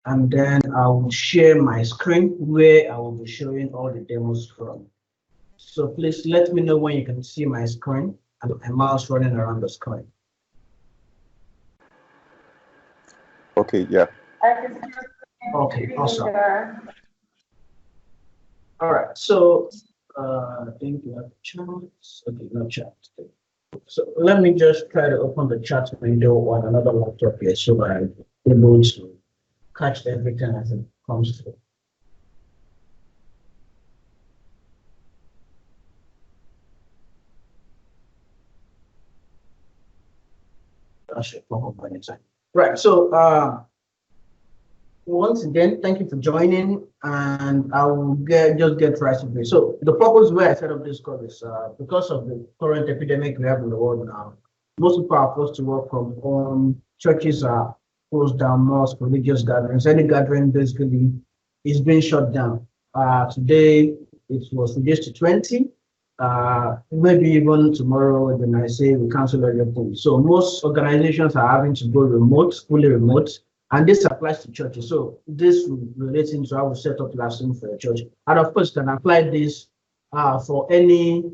and then I will share my screen where I will be showing all the demos from. So please let me know when you can see my screen and my mouse running around the screen. Okay, yeah. Okay, awesome. All right, so I think you have chats. Okay, no chat. So let me just try to open the chat window on another laptop here so I'm able to catch everything as it comes through. That should pop up anytime. Right, so once again, thank you for joining, and I will just get right into it. So the purpose where I set up this call is because of the current epidemic we have in the world now. Most people are forced to work from home. Churches are closed down, mosques, religious gatherings. Any gathering basically is being shut down. Today it was reduced to 20. Maybe even tomorrow they might say we cancel everything. So most organizations are having to go remote, fully remote. And this applies to churches. So this relates into how we set up Restream for a church. And of course, can apply this for any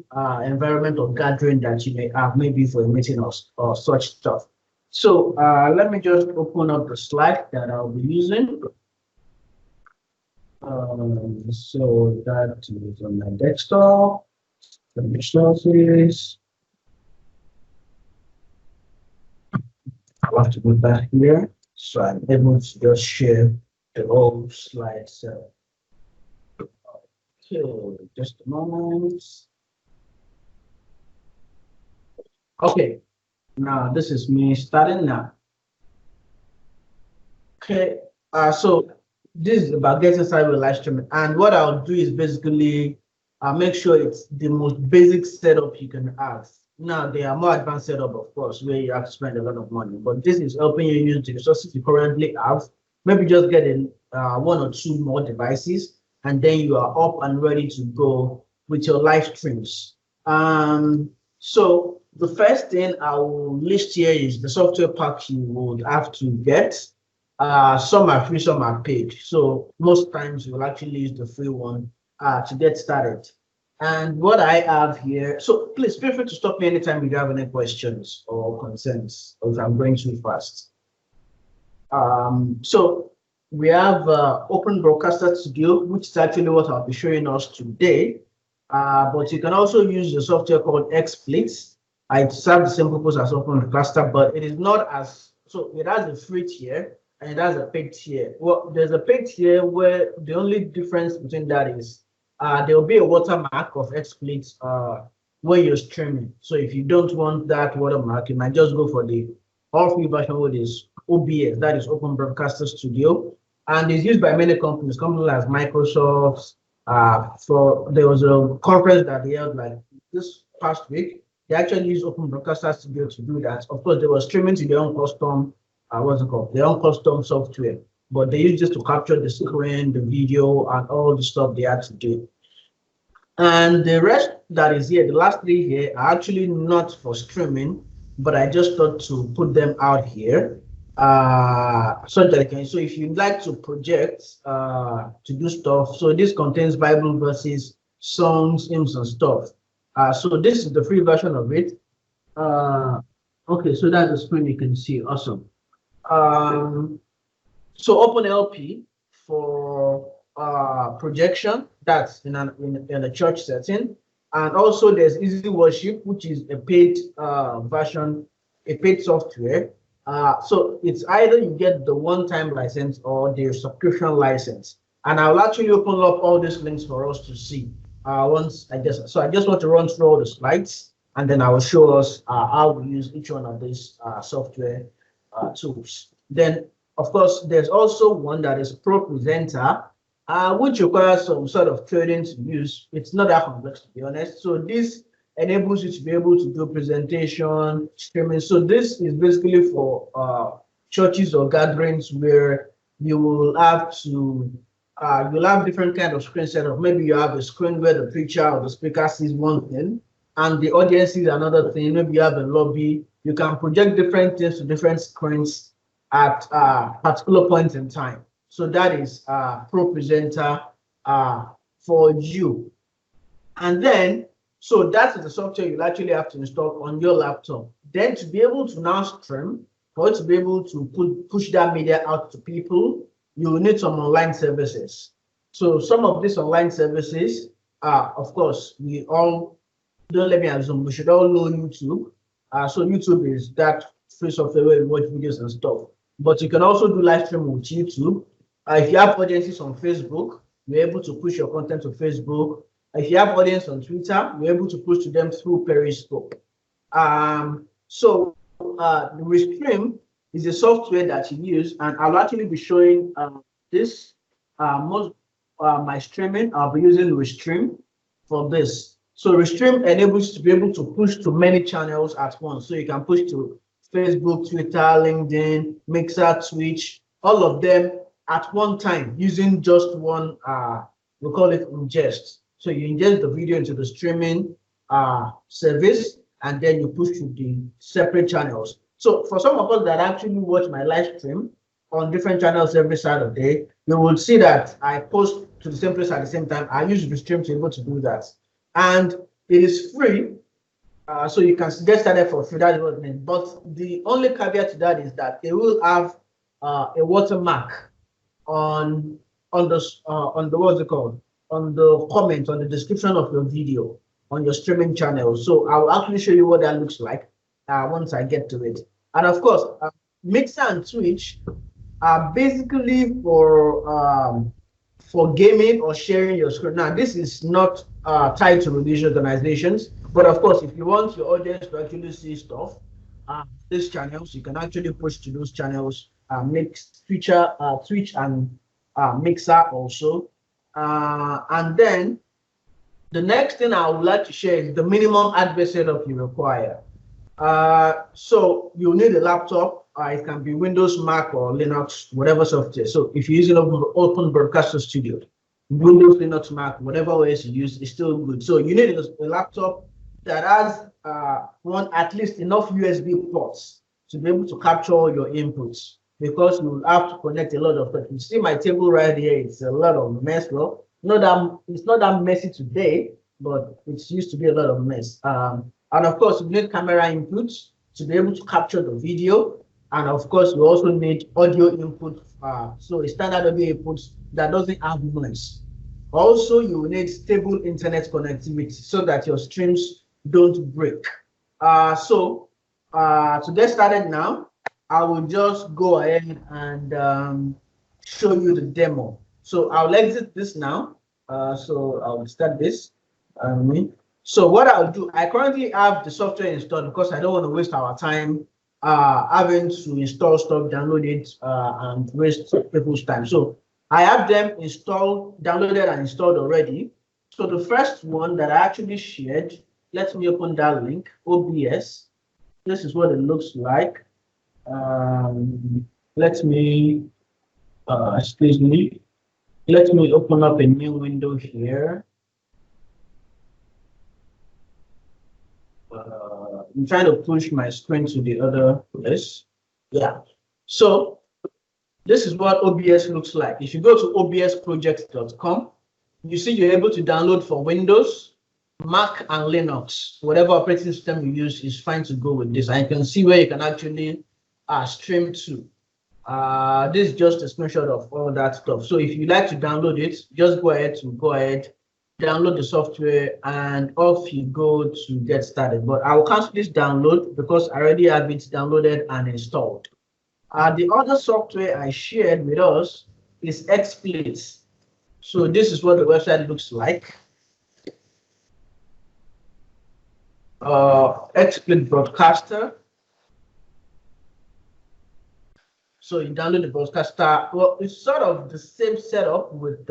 environment or gathering that you may have, maybe for a meeting or such stuff. So let me just open up the slide that I'll be using. So that is on my desktop. The resources. I'll have to go back here. So I'm able to just share the whole slide. So, okay, just a moment. Okay, now this is me starting now. Okay, so this is about getting started with live streaming, and what I'll do is basically make sure it's the most basic setup you can have. Now, there are more advanced setup, of course, where you have to spend a lot of money, but this is helping you use the resources you currently have. Maybe just getting one or two more devices, and then you are up and ready to go with your live streams. So the first thing I will list here is the software pack you would have to get. Some are free, some are paid. So most times you will actually use the free one to get started. And what I have here, so please feel free to stop me anytime you have any questions or concerns, or if I'm going too fast. So we have Open Broadcaster Studio, which is actually what I'll be showing us today. But you can also use the software called XSplit. It serves the same purpose as Open Broadcaster, but it is not as, so it has a free tier and it has a paid tier. Well, there's a paid tier where the only difference between that is there will be a watermark of XSplit when you're streaming. So if you don't want that watermark, you might just go for the all-free version, which is OBS, that is Open Broadcaster Studio, and it's used by many companies like Microsoft. There was a conference that they held like this past week. They actually used Open Broadcaster Studio to do that. Of course, they were streaming to their own custom, their own custom software. But they used this to capture the screen, the video, and all the stuff they had to do. And the rest that is here, the last three here, are actually not for streaming, but I just thought to put them out here so that I can. So if you'd like to project to do stuff, so this contains Bible verses, songs, hymns, and stuff. So this is the free version of it. Okay, so that's the screen you can see. Awesome. So OpenLP for projection, that's in a church setting. And also there's Easy Worship, which is a paid version, a paid software. So it's either you get the one-time license or the subscription license. And I'll actually open up all these links for us to see once I just want to run through all the slides, and then I will show us how we use each one of these software tools. Then, of course, there's also one that is Pro Presenter, which requires some sort of training to use. It's not that complex, to be honest. So this enables you to be able to do presentation, streaming. So this is basically for churches or gatherings where you will have to, you'll have different kind of screen setup. Maybe you have a screen where the preacher or the speaker sees one thing and the audience sees another thing. Maybe you have a lobby. You can project different things to different screens at particular points in time. So that is Pro Presenter for you. And then, so that is the software you'll actually have to install on your laptop. Then to be able to now stream, or to be able to push that media out to people, you will need some online services. So some of these online services are, of course, we all, don't let me assume, we should all know YouTube. So YouTube is that free software where you watch videos and stuff. But you can also do live stream with YouTube. If you have audiences on Facebook, you're able to push your content to Facebook. If you have audience on Twitter, you're able to push to them through Periscope. So Restream is a software that you use, and I'll actually be showing this my streaming. I'll be using Restream for this. So Restream enables you to be able to push to many channels at once. So you can push to Facebook, Twitter, LinkedIn, Mixer, Twitch, all of them at one time using just one, we call it ingest. So you ingest the video into the streaming service, and then you push to the separate channels. So for some of us that actually watch my live stream on different channels every Saturday, you will see that I post to the same place at the same time. I use Restream to be able to do that. And it is free, so you can get started for free. That's what I mean. But the only caveat to that is that it will have a watermark on the what's it called, on the comment, on the description of your video on your streaming channel. So I'll actually show you what that looks like once I get to it. And of course, Mixer and Twitch are basically for gaming or sharing your screen. Now, this is not tied to religious organizations, but of course, if you want your audience to actually see stuff, these channels, you can actually push to those channels, Twitch and Mixer also. And then the next thing I would like to share is the minimum hardware setup you require. So you'll need a laptop. It can be Windows, Mac, or Linux, whatever software. So if you're using Open Broadcaster Studio, Windows, Linux, Mac, whatever OS you use is still good. So you need a laptop that has at least enough USB ports to be able to capture your inputs, because you will have to connect a lot of stuff. You see my table right here, it's a lot of mess. Well, it's not that messy today, but it used to be a lot of mess. And of course, you need camera inputs to be able to capture the video. And of course, you also need audio input. So a standard audio input that doesn't have noise. Also, you need stable internet connectivity so that your streams don't break. So to get started now, I will just go ahead and show you the demo. So I'll exit this now. So I'll start this. So what I'll do, I currently have the software installed because I don't want to waste our time having to install stuff, download it, and waste people's time. So I have them installed, downloaded, and installed already. So the first one that I actually shared, let me open that link, OBS. This is what it looks like. Let me open up a new window here. I'm trying to push my screen to the other place. Yeah. So this is what OBS looks like. If you go to obsproject.com, you see you're able to download for Windows, Mac, and Linux. Whatever operating system you use is fine to go with this. And you can see where you can actually stream to. This is just a screenshot of all that stuff. So if you like to download it, just go ahead, download the software, and off you go to get started. But I will cancel this download because I already have it downloaded and installed. The other software I shared with us is XSplit. So this is what the website looks like. XSplit Broadcaster. So you download the broadcaster. Well, it's sort of the same setup with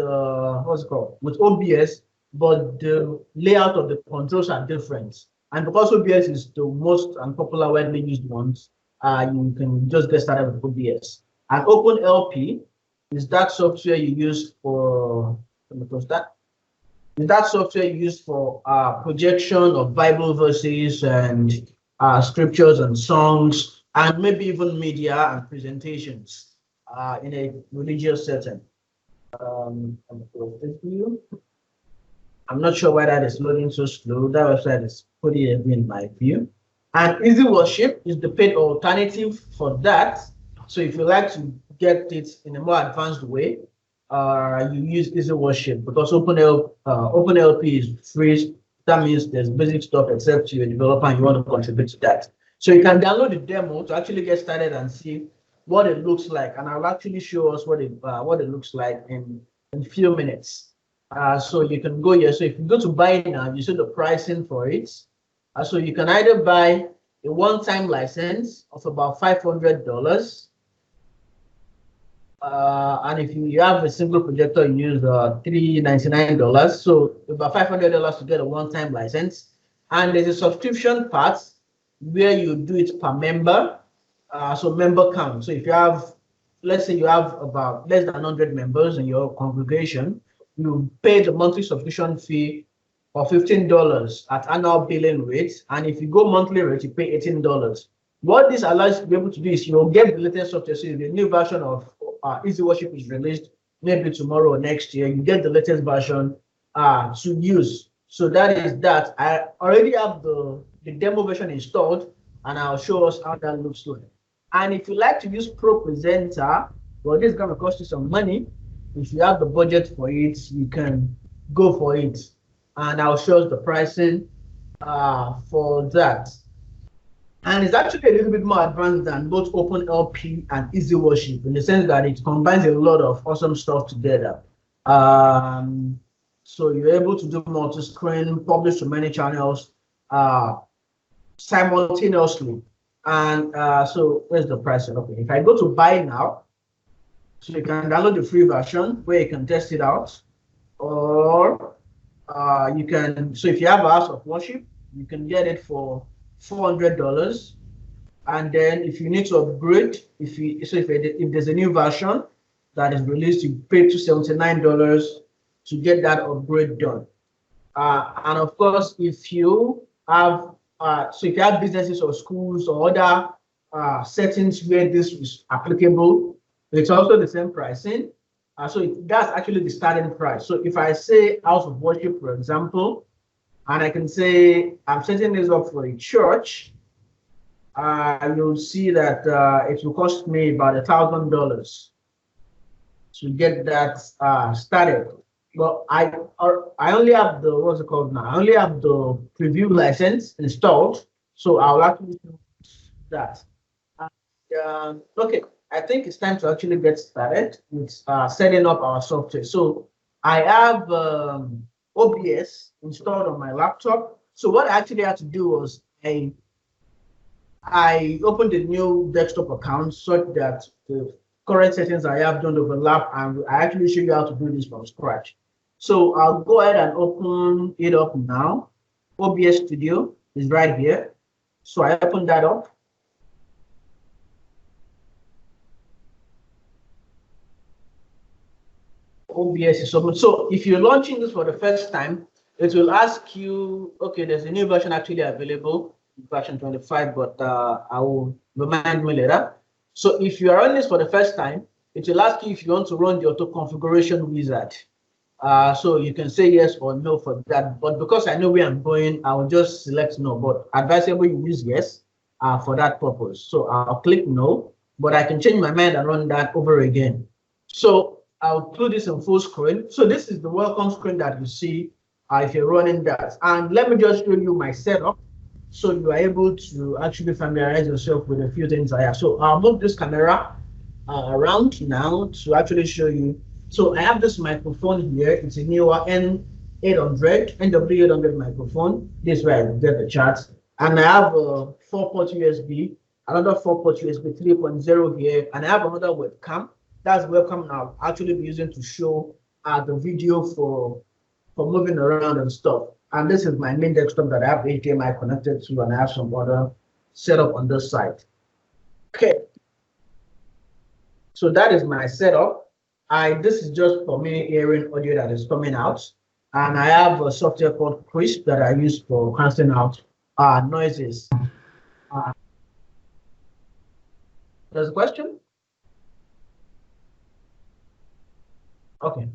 with OBS, but the layout of the controls are different. And because OBS is the most and popular widely used ones, you can just get started with OBS. And OpenLP is that software you use for, projection of Bible verses and scriptures and songs, and maybe even media and presentations. in a religious setting. I'm not sure why that is loading so slow. That website is pretty heavy in my view. And Easy Worship is the paid alternative for that. So if you like to get it in a more advanced way, you use Easy Worship, because OpenLP is free. That means there's basic stuff except you're a developer and you want to contribute to that. So you can download the demo to actually get started and see what it looks like. And I'll actually show us what it looks like in a few minutes. So you can go here. So if you go to buy now, you see the pricing for it. So you can either buy a one-time license of about $500. And if you have a single projector, you use $399. So about $500 to get a one-time license. And there's a subscription part where you do it per member. So member count. So if you have, let's say you have about less than 100 members in your congregation, you pay the monthly subscription fee of $15 at annual billing rate. And if you go monthly rate, you pay $18. What this allows you to be able to do is you'll get the latest software. So the new version of Easy Worship is released maybe tomorrow or next year. You get the latest version to use. So that is that. I already have the demo version installed, and I'll show us how that looks like. And if you like to use Pro Presenter, well, this is going to cost you some money. If you have the budget for it, you can go for it. And I'll show us the pricing for that. And it's actually a little bit more advanced than both OpenLP and Easy Worship, in the sense that it combines a lot of awesome stuff together. So you're able to do multi-screen, publish to many channels simultaneously. And so where's the pricing? Okay, if I go to buy now, so you can download the free version where you can test it out, or you can, so if you have a house of worship, you can get it for $400. And then if you need to upgrade, if there's a new version that is released, you pay $279 to get that upgrade done. And of course, if you have so if you have businesses or schools or other settings where this is applicable, it's also the same pricing. So that's actually the starting price. So if I say house of worship, for example, and I can say I'm setting this up for a church, you'll see that it will cost me about $1,000 to get that started. But I only have the, what's it called now? I only have the preview license installed, so I'll actually do that. Okay, I think it's time to actually get started with setting up our software. So I have OBS installed on my laptop. So what I actually had to do was I opened a new desktop account such that the current settings I have don't overlap, and I actually show you how to do this from scratch. So I'll go ahead and open it up now. OBS Studio is right here. So I open that up. OBS is open. So if you're launching this for the first time, it will ask you, okay, there's a new version actually available, version 25, but I will remind you later. So if you are on this for the first time, it will ask you if you want to run the auto configuration wizard. So you can say yes or no for that. But because I know where I'm going, I will just select no. But advisable you use yes for that purpose. So I'll click no, but I can change my mind and run that over again. So I'll put this in full screen. So this is the welcome screen that you see if you're running that. And let me just show you my setup, so you are able to actually familiarize yourself with a few things I have. So I'll move this camera around now to actually show you. So I have this microphone here. It's a newer N800, NW800 microphone. This way I get the charts. And I have a 4-port USB, another 4-port USB 3.0 here, and I have another webcam. That's webcam I'll actually be using to show the video for moving around and stuff. And this is my main desktop that I have HDMI connected to, and I have some other setup on this side. Okay. So that is my setup. This is just for me hearing audio that is coming out. And I have a software called Crisp that I use for canceling out noises. There's a question? Okay,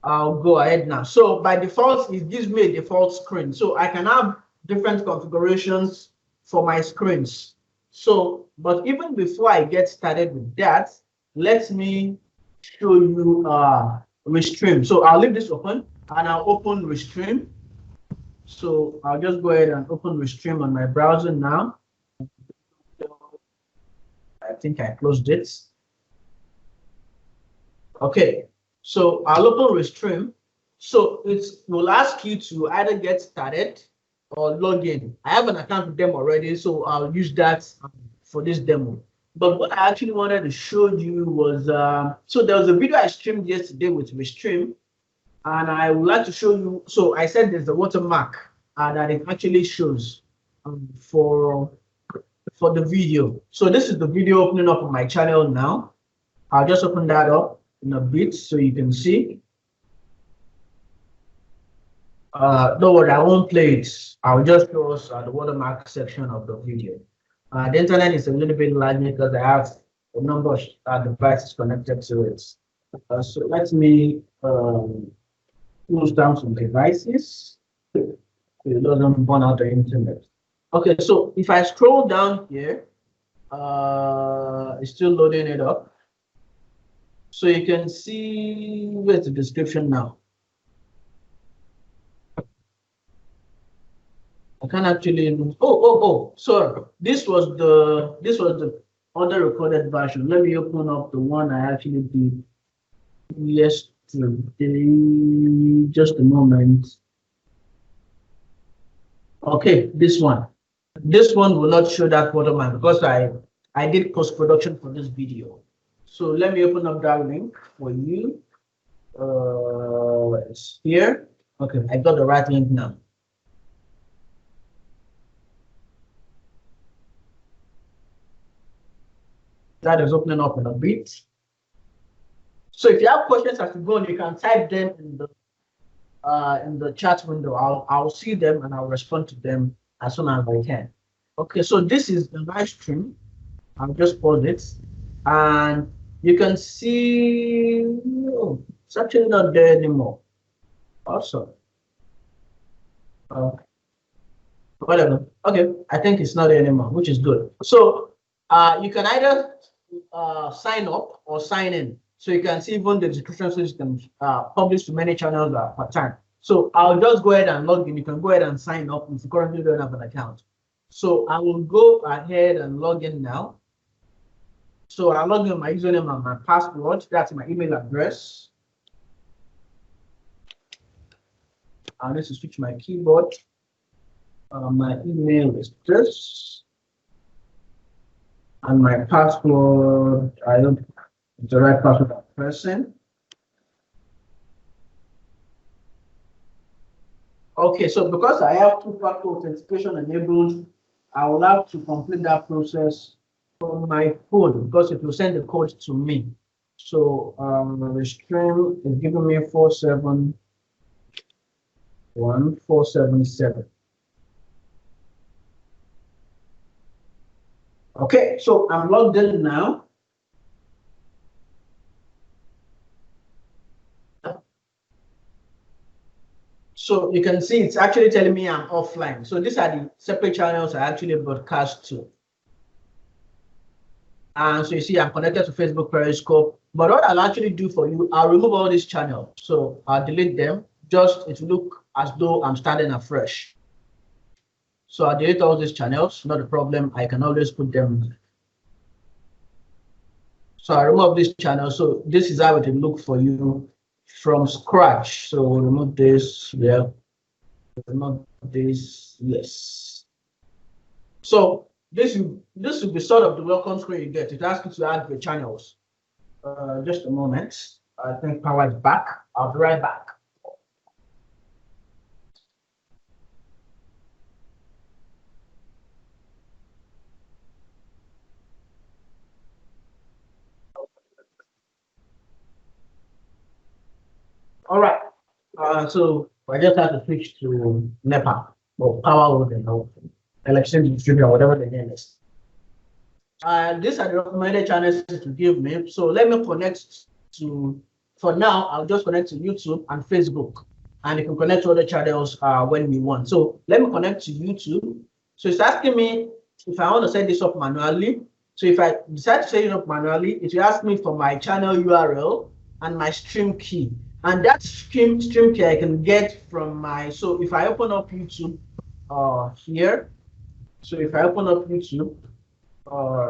I'll go ahead now. So by default, it gives me a default screen. So I can have different configurations for my screens. So, but even before I get started with that, let me show you Restream. So I'll leave this open and I'll open Restream. So I'll just go ahead and open Restream on my browser now. I think I closed it. Okay, so I'll open Restream. So it will ask you to either get started or log in. I have an account with them already, so I'll use that for this demo. But what I actually wanted to show you was, so there was a video I streamed yesterday with Restream, and I would like to show you. So I said there's a watermark that it actually shows for the video. So this is the video opening up on my channel now. I'll just open that up in a bit so you can see. Don't worry, I won't play it. I'll just show us the watermark section of the video. The internet is a little bit laggy because I have a number of devices connected to it. So let me close down some devices so it doesn't burn out the internet. Okay, so if I scroll down here, it's still loading it up. So you can see where's the description now. I can't actually. Oh! Sorry, this was the other recorded version. Let me open up the one I actually did yesterday. Just a moment. Okay, this one. This one will not show that watermark because I did post production for this video. So let me open up that link for you. It's here. Okay, I got the right link now. That is opening up in a bit. So if you have questions as you go on, you can type them in the chat window. I'll see them and I'll respond to them as soon as I can. Okay, so this is the live stream. I'll just pause it, and you can see it's actually not there anymore. Awesome. Whatever. Okay, I think it's not there anymore, which is good. So you can either sign up or sign in. So you can see even the description, so you can publish to many channels per time. So I'll just go ahead and log in. You can go ahead and sign up if you currently don't have an account. So I will go ahead and log in now. So I'll log in with my username and my password. That's my email address. I'll need to switch my keyboard. My email is this. And my password, I don't it's the right password I'm pressing. Okay, so because I have two-factor authentication enabled, I will have to complete that process from my phone because it will send the code to me. So Restream is giving me 471477. Okay, so I'm logged in now. So you can see it's actually telling me I'm offline. So these are the separate channels I actually broadcast to. And so you see I'm connected to Facebook Periscope. But what I'll actually do for you, I'll remove all these channels. So I'll delete them. Just it will look as though I'm starting afresh. So I'll delete all these channels, not a problem. I can always put them. So I remove this channel. So this is how it will look for you from scratch. So we'll remove this, yeah. Remove this, yes. So this will be sort of the welcome screen you get. It asks you to add your channels. Just a moment. I think power is back. I'll be right back. All right. So I just have to switch to NEPA or power with the electricity distributor, whatever the name is. These are the recommended channels to give me. So let me connect to for now, I'll just connect to YouTube and Facebook, and you can connect to other channels when we want. So let me connect to YouTube. So it's asking me if I want to set this up manually. So if I decide to set it up manually, it will ask me for my channel URL and my stream key. And that stream key I can get from my, so if I open up YouTube here, so if I open up YouTube,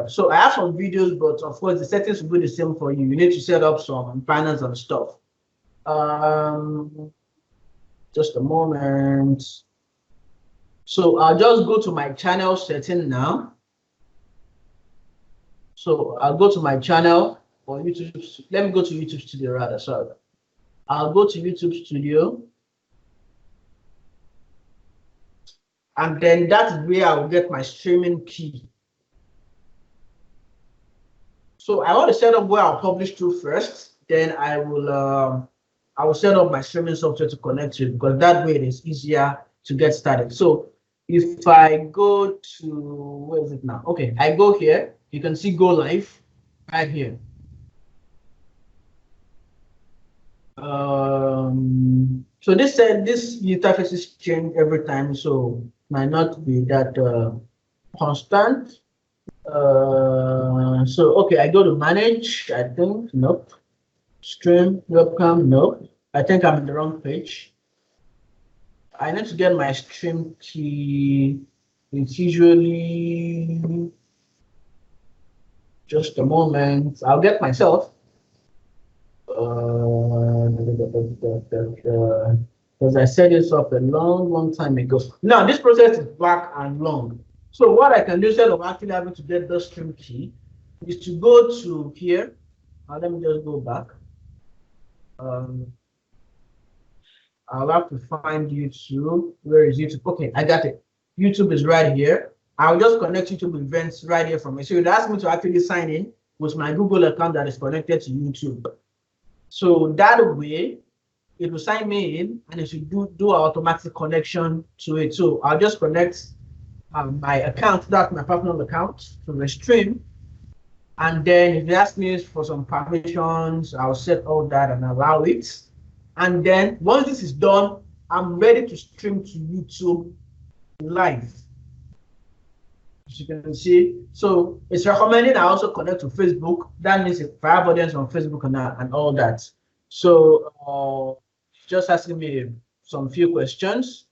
so I have some videos, but of course the settings will be the same for you. You need to set up some finance and stuff. Just a moment. So I'll just go to my channel setting now. So I'll go to my channel or YouTube. Let me go to YouTube Studio rather. Sorry. I'll go to YouTube Studio. And then that's where I'll get my streaming key. So I want to set up where I'll publish to first. Then I will set up my streaming software to connect to it, because that way it is easier to get started. So if I go to, where is it now? Okay, I go here. You can see go live right here. So this said this interfaces change every time, so might not be that constant. So okay, I go to manage. I think nope. Stream webcam, nope. I think I'm in the wrong page. I need to get my stream key. It's usually just a moment. I'll get myself. Because I set this up a long time ago. Now this process is back and long. So what I can do instead of actually having to get the stream key is to go to here. Let me just go back. I'll have to find YouTube. Where is YouTube? Okay, I got it. YouTube is right here. I'll just connect YouTube events right here from it. So it asks me to actually sign in with my Google account that is connected to YouTube. So that way, it will sign me in and it should do an automatic connection to it. So I'll just connect my account, that's my personal account, to Restream. And then if it asks me for some permissions, I'll set all that and allow it. And then once this is done, I'm ready to stream to YouTube live. As you can see, so it's recommended I also connect to Facebook. That means if I have audience on Facebook and all that. So just asking me some few questions.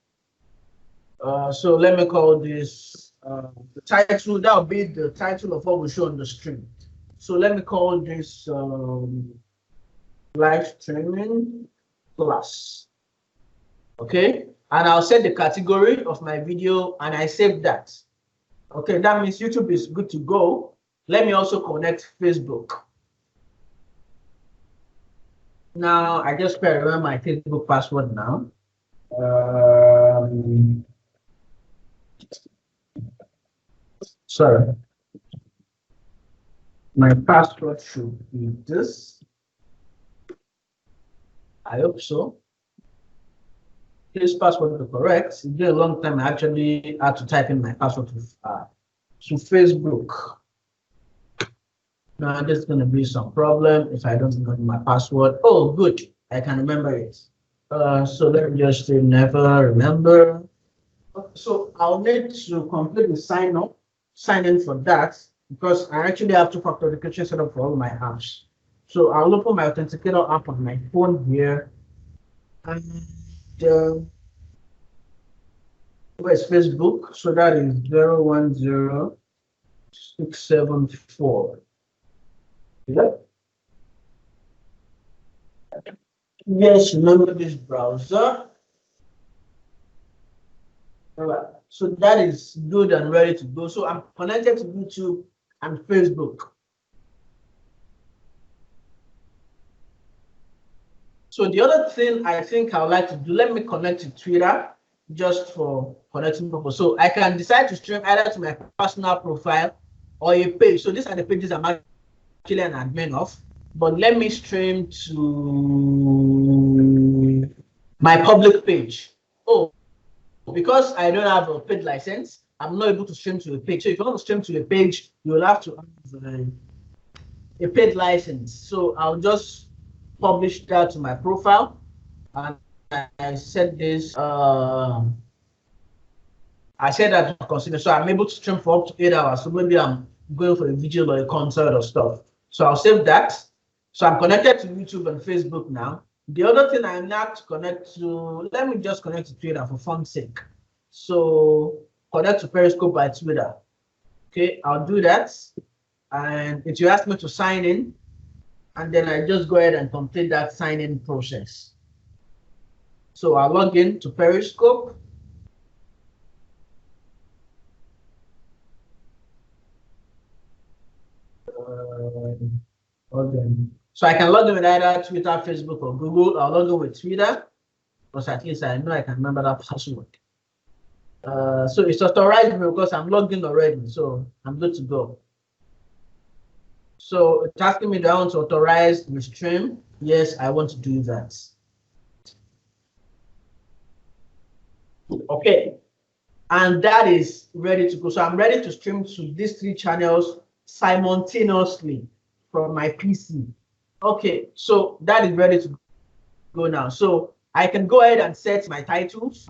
So let me call this the title. That will be the title of what we show on the stream. So let me call this live streaming class. Okay, and I'll set the category of my video and I save that. Okay, that means YouTube is good to go. Let me also connect Facebook. Now I just remember my Facebook password now. Sorry. My password should be this. I hope so. This password is correct. It's been a long time. I actually had to type in my password to Facebook. Now there's going to be some problem if I don't know my password. Oh, good. I can remember it. So let me just say never remember. So I'll need to complete the sign in for that, because I actually have two-factor authentication set up for all my apps. So I'll open my authenticator app on my phone here. And where's Facebook? So that is 010674. Yep. Yes, remember this browser. All right. So that is good and ready to go. So I'm connected to YouTube and Facebook. So the other thing I think I would like to do, let me connect to Twitter just for connecting people. So I can decide to stream either to my personal profile or a page. So these are the pages I'm actually an admin of. But let me stream to my public page. Oh, because I don't have a paid license, I'm not able to stream to a page. So if you want to stream to a page, you will have to have a paid license. So I'll just publish that to my profile, and I set this. I said that to consider, so I'm able to stream for up to 8 hours. So maybe I'm going for a video or a concert or stuff. So I'll save that. So I'm connected to YouTube and Facebook now. The other thing I'm not connect to, let me just connect to Twitter for fun's sake. So connect to Periscope by Twitter. Okay, I'll do that. And it will ask me to sign in. And then I just go ahead and complete that sign-in process. So I'll log in to Periscope. So I can log in with either Twitter, Facebook, or Google. I'll log in with Twitter, because at least I know I can remember that password. So it's authorized me because I'm logged in already, so I'm good to go. So it's asking me, do I want to authorize the stream? Yes, I want to do that. Okay, and that is ready to go. So I'm ready to stream to these 3 channels simultaneously from my PC. Okay, so that is ready to go now. So I can go ahead and set my titles.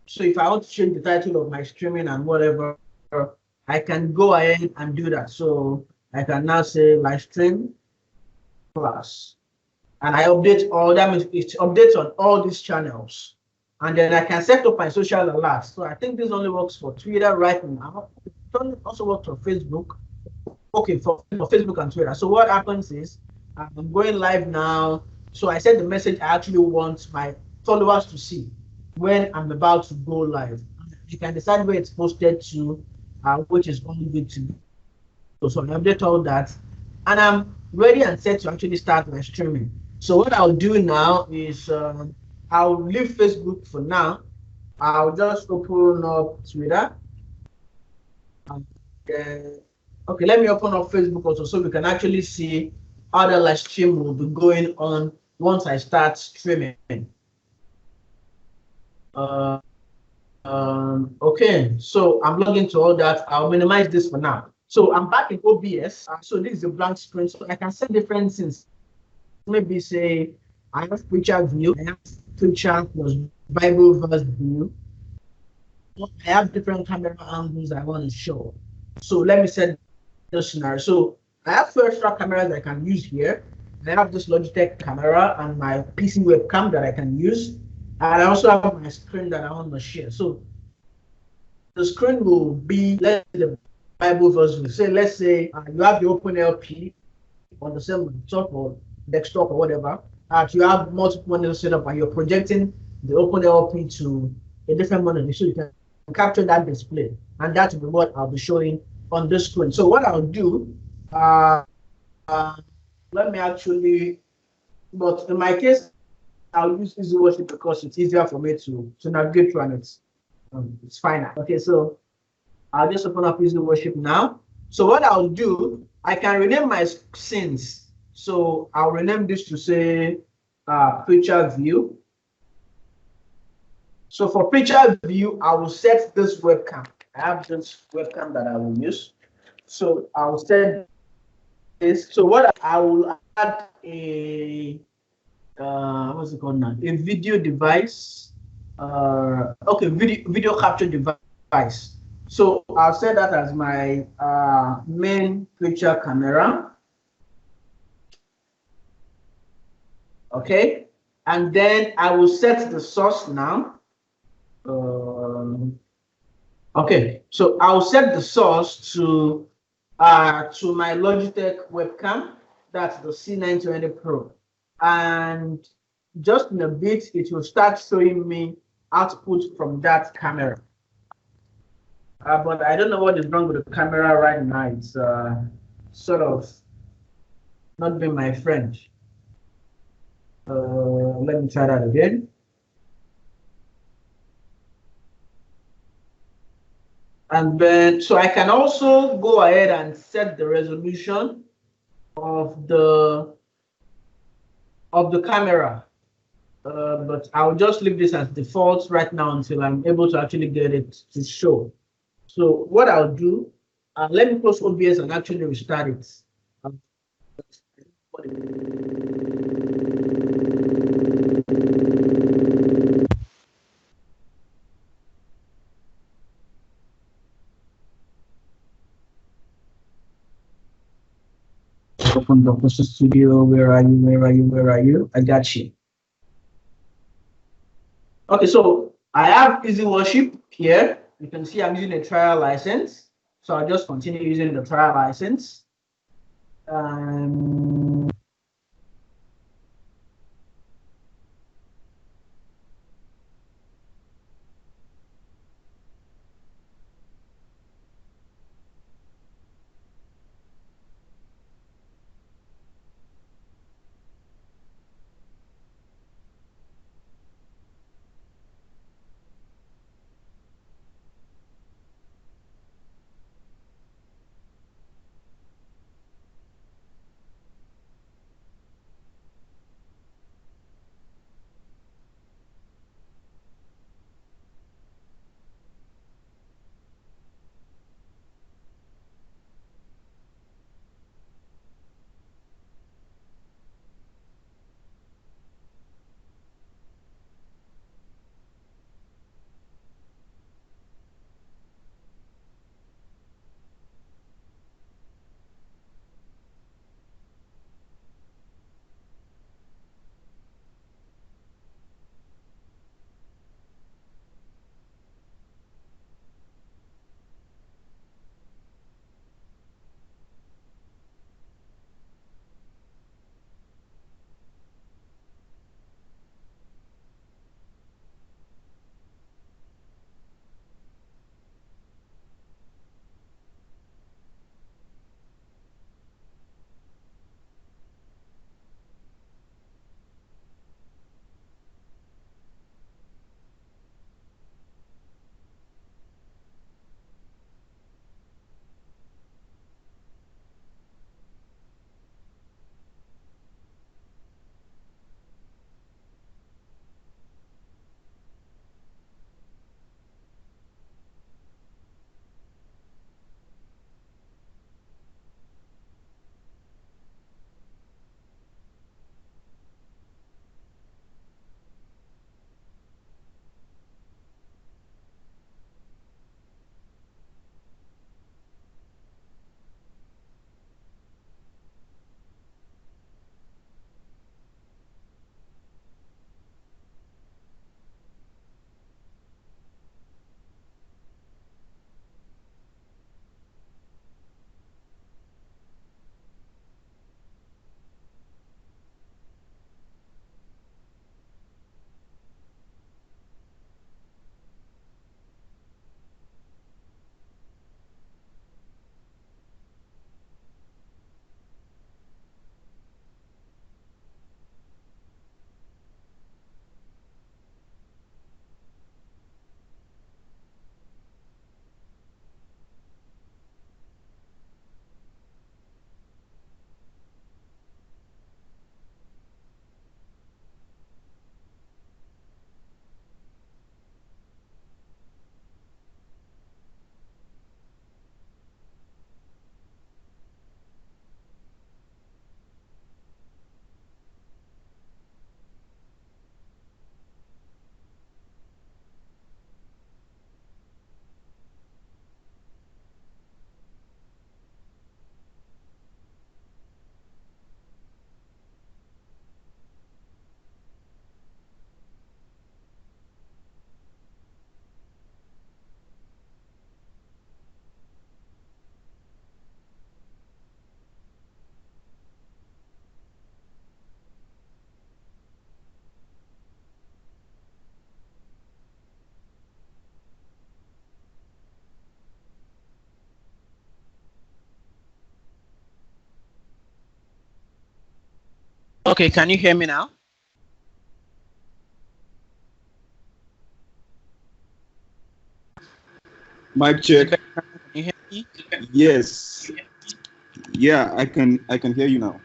So if I want to change the title of my streaming and whatever, I can go ahead and do that. So I can now say live stream class, and I update all. That means it updates on all these channels, and then I can set up my social alerts. So I think this only works for Twitter right now. It also works for Facebook. Okay, for Facebook and Twitter. So what happens is I'm going live now. So I set the message I actually want my followers to see when I'm about to go live. You can decide where it's posted to, which is only good to go. So I update all that, and I'm ready and set to actually start my streaming. So what I'll do now is I'll leave Facebook for now. I'll just open up Twitter. Okay, let me open up Facebook also, so we can actually see how the live stream will be going on once I start streaming. Okay, so I'm logging to all that. I'll minimize this for now. So I'm back in OBS. So this is a blank screen, so I can set different things. Maybe say I have preacher view, I have preacher plus Bible verse view. I have different camera angles I want to show. So let me set this scenario. So I have 2 extra cameras I can use here. I have this Logitech camera and my PC webcam that I can use. And I also have my screen that I want to share. So the screen will be, let's say, the Bible verse view. Say, let's say you have the open LP on the same laptop or desktop or whatever. You have multiple monitors set up and you're projecting the open LP to a different monitor, so you can capture that display, and that will be what I'll be showing on this screen. So what I'll do, let me actually, but in my case, I'll use Easy Worship because it's easier for me to navigate through, and it's fine. Okay, so I'll just open up Easy Worship now. So what I'll do, I can rename my scenes. So I'll rename this to say Preacher View. So for Preacher View, I will set this webcam. I have this webcam that I will use. So I'll set this. So what I will add a what's it called now? A video device. Okay, video capture device. So I'll set that as my main picture camera. Okay, and then I will set the source now. Okay, so I'll set the source to my Logitech webcam. That's the C920 Pro, and just in a bit it will start showing me output from that camera. But I don't know what is wrong with the camera right now. It's sort of not being my friend. Let me try that again. And then, so I can also go ahead and set the resolution of the camera. But I'll just leave this as default right now until I'm able to actually get it to show. So what I'll do, let me close OBS and actually restart it. Broadcaster Studio. Where are you? Where are you? Where are you? I got you. Okay, so I have Easy Worship here. You can see I'm using a trial license. So I'll just continue using the trial license. Okay, can you hear me now? Mic check. Can you hear me? Yes. Yeah, I can hear you now.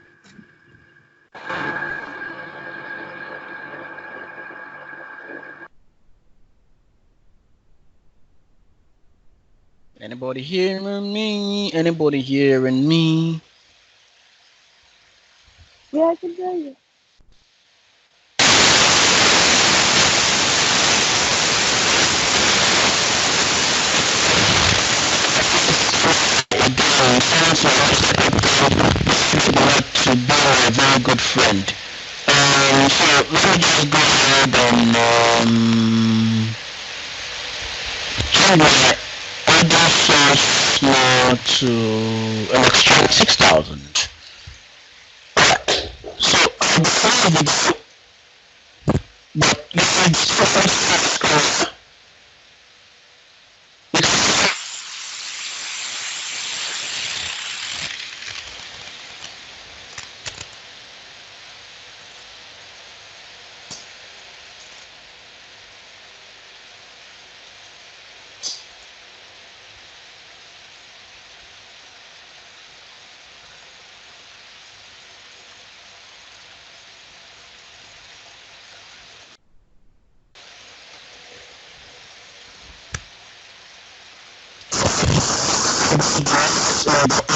Anybody hearing me? Anybody hearing me? Yeah, I can hear you. to be a very good friend. So let me just go ahead and change my order source now to an extract 6,000. So I decided, but you said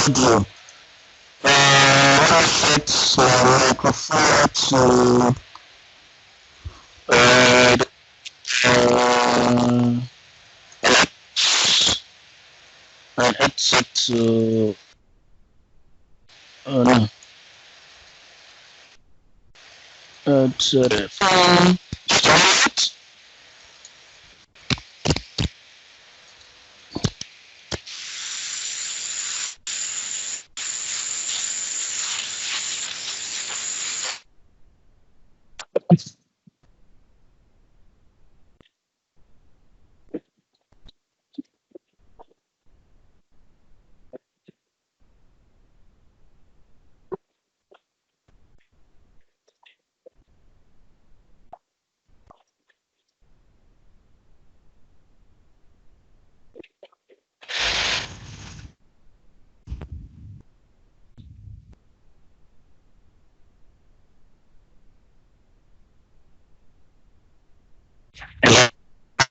audio. I set microphone to and headset to no, to the phone. Start.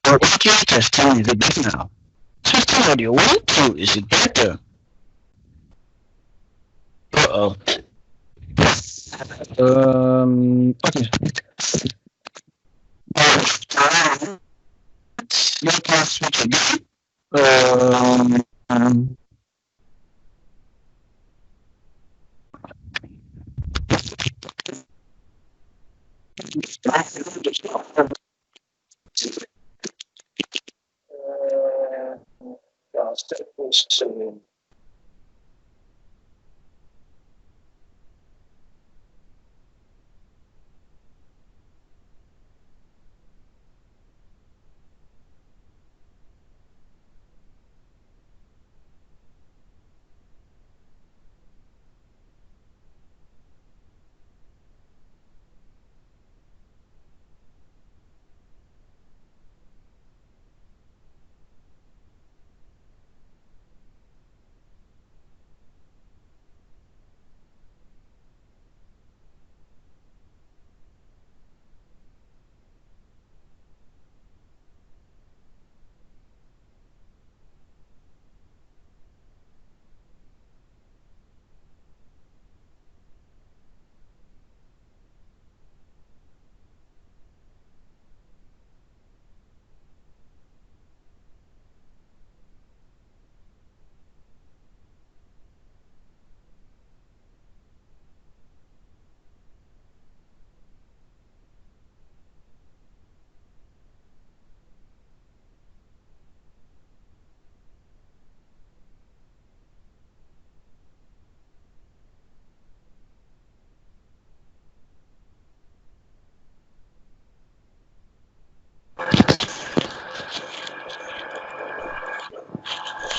Audio testing is it better now? Testing audio 1, 2, is it better? Uh-oh. Okay. Let us switch again.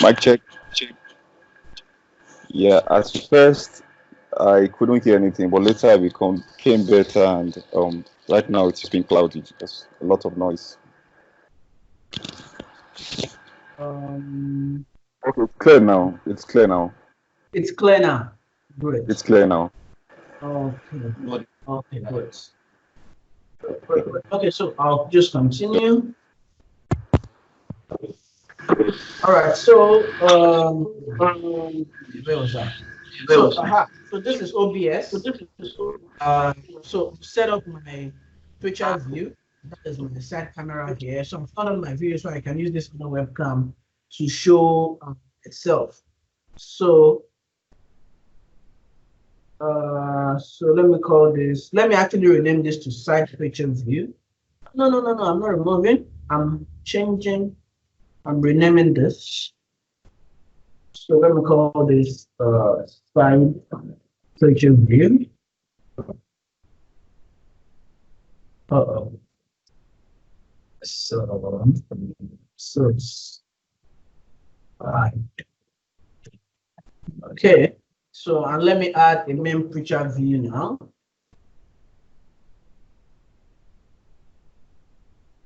Mic check. Yeah, at first I couldn't hear anything, but later I came better, and right now it's been cloudy. There's a lot of noise. Okay, it's clear now. It's clear now. It's clear now. Great. It's clear now. Okay. Okay, good. Okay, so I'll just continue. All right, so where was that? So this is OBS. So set up my picture view. That is my side camera here. So I've turned on my video so I can use this other webcam to show itself. So let me call this, let me actually rename this to side feature view. No, I'm not removing, I'm changing, I'm renaming this. So let me call this side feature view. So it's right. Okay. So and let me add a main picture view now.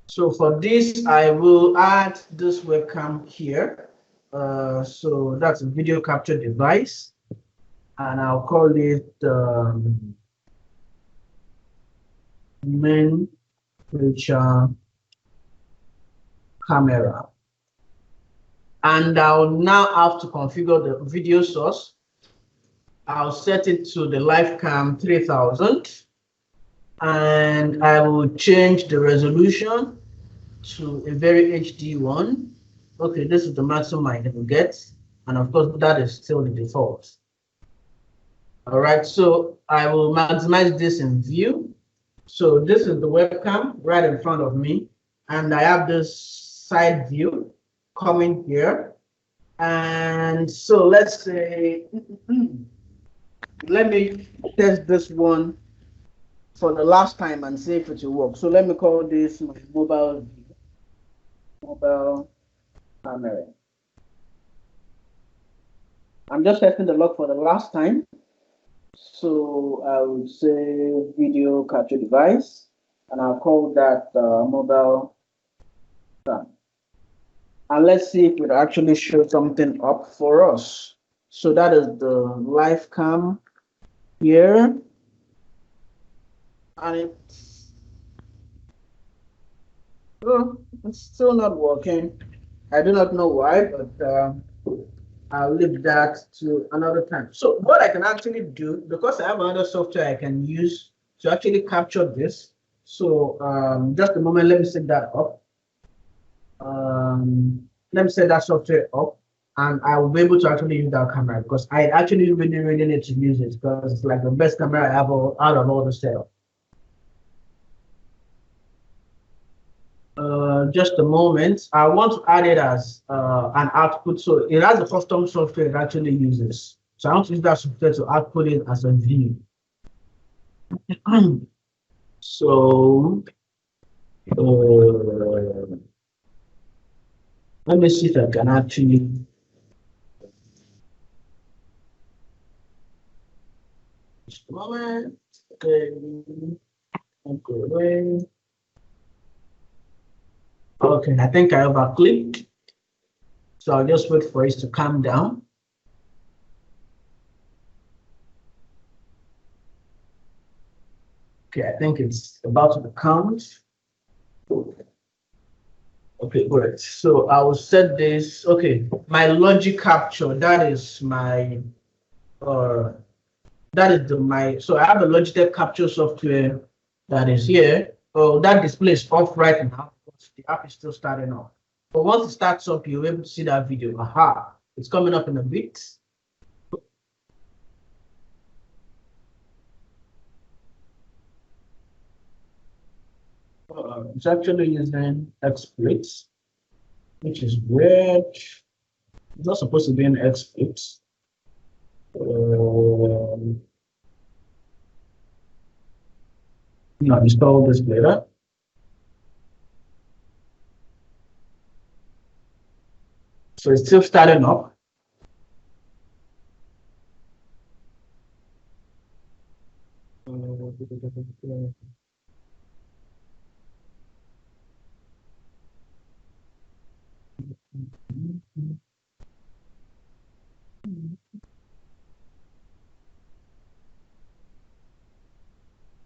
So for this, I will add this webcam here. So that's a video capture device, and I'll call it main picture camera. And I'll now have to configure the video source. I'll set it to the live cam 3000, and I will change the resolution to a very HD one. Okay, this is the maximum I can get, and of course that is still the default. All right, so I will maximize this in view. So this is the webcam right in front of me, and I have this side view coming here. And so let's say, let me test this one for the last time and see if it will work. So let me call this my mobile camera. I'm just testing the log for the last time. So I would say video capture device, and I'll call that mobile cam. And let's see if it actually shows something up for us. So that is the live cam here. And it's still not working. I do not know why, but I'll leave that to another time. So what I can actually do, because I have another software I can use to actually capture this. So just a moment, let me set that up. Let me set that software up, and I will be able to actually use that camera, because I actually really need to use it, because it's like the best camera I have out of all the setup. Just a moment. I want to add it as an output. So it has a custom software it actually uses. So I want to use that software to output it as a view. So let me see if I can actually. Just a moment. Okay. Okay, I think I overclicked. So I'll just wait for it to calm down. Okay, I think it's about to count. Okay, great. So I will set this. Okay, my logic capture. That is my. That is my. So I have a Logitech capture software that is here. Oh, that display is off right now because the app is still starting up. But once it starts up, you'll be able to see that video. Aha! It's coming up in a bit. It's actually using exploits, which is weird. It's not supposed to be an exploit. Install this later. So it's still starting up.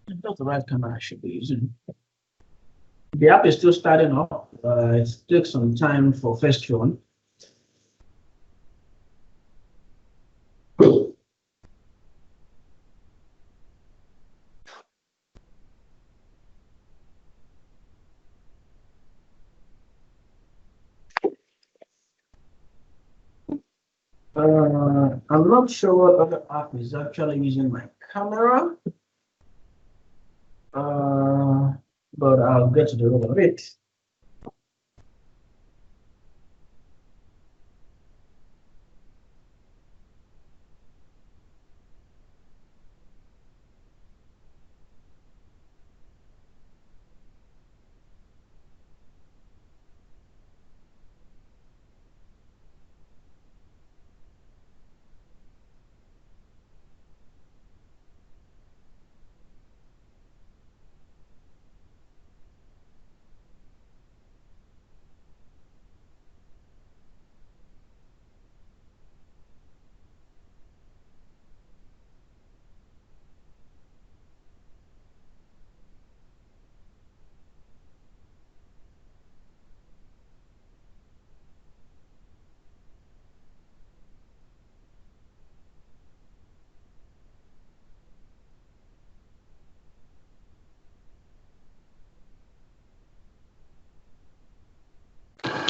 That's the right camera I should be using. The app is still starting up. It takes some time for first run. I'm not sure what other app is actually using my camera, but I'll get to the root of it.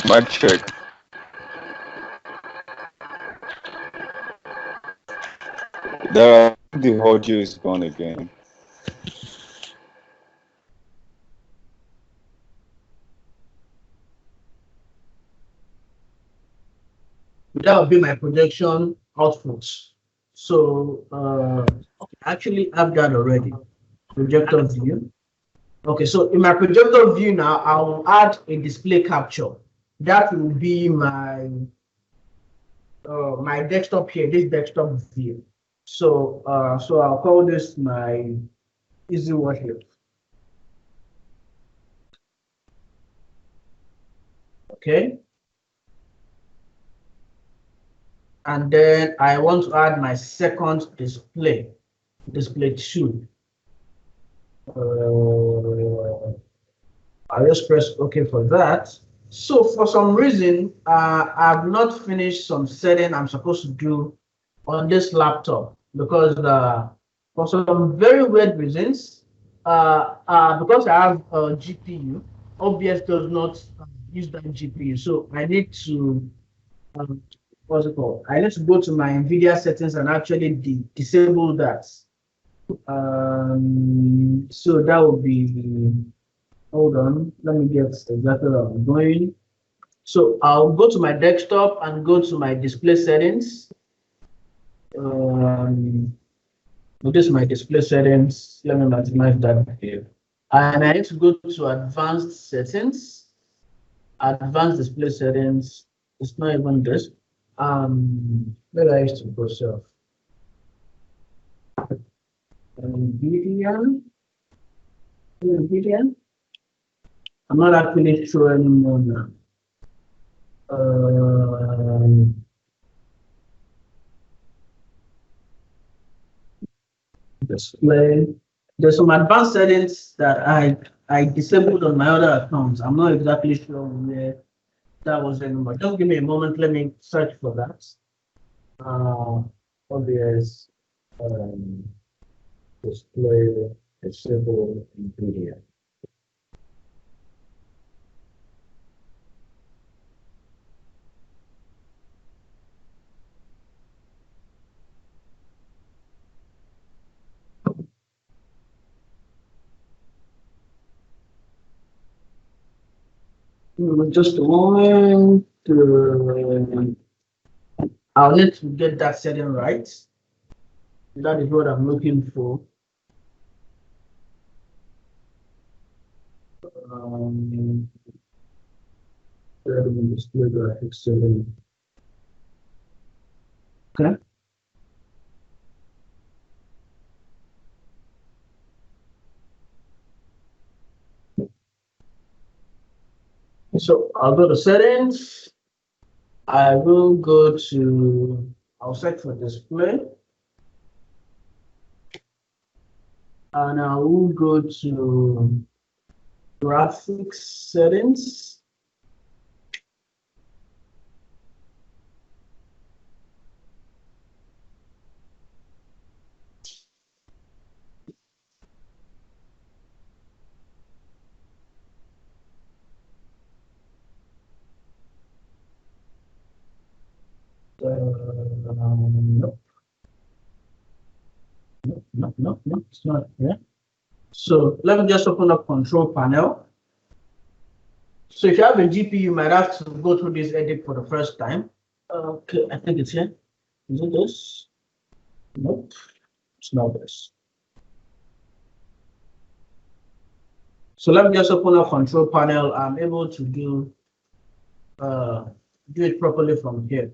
Mic check. The audio is gone again. That would be my projection output. So okay, actually I've done already. Projector view. Okay, so in my projector view now, I will add a display capture. That will be my my desktop here, this desktop view. So so I'll call this my easy worship. Okay. And then I want to add my second display, display 2. I'll just press OK for that. So for some reason, I've not finished some setting I'm supposed to do on this laptop because for some very weird reasons, because I have a GPU, OBS does not use that GPU. So I need to, what's it called? I need to go to my NVIDIA settings and actually disable that. So that would be, hold on, let me get exactly what I'm doing. So I'll go to my desktop and go to my display settings. This is my display settings. Let me maximize that here. And I need to go to advanced settings, advanced display settings. It's not even this. Where I used to go, so NVIDIA. I'm not actually sure anymore now. Display. There's some advanced settings that I disabled on my other accounts. I'm not exactly sure where that was anymore. Just give me a moment. Let me search for that. Obvious display disable NVIDIA. Just a moment. I'll need to get that setting right. That is what I'm looking for. Display graphics setting. Okay. So I'll go to settings. I will go to, I'll search for display. And I will go to graphics settings. Nope. Nope, it's not here. So let me just open up control panel. So if you have a GPU, you might have to go through this edit for the first time. Okay, I think it's here. Is it this? Nope, it's not this. So let me just open up control panel. I'm able to do it properly from here.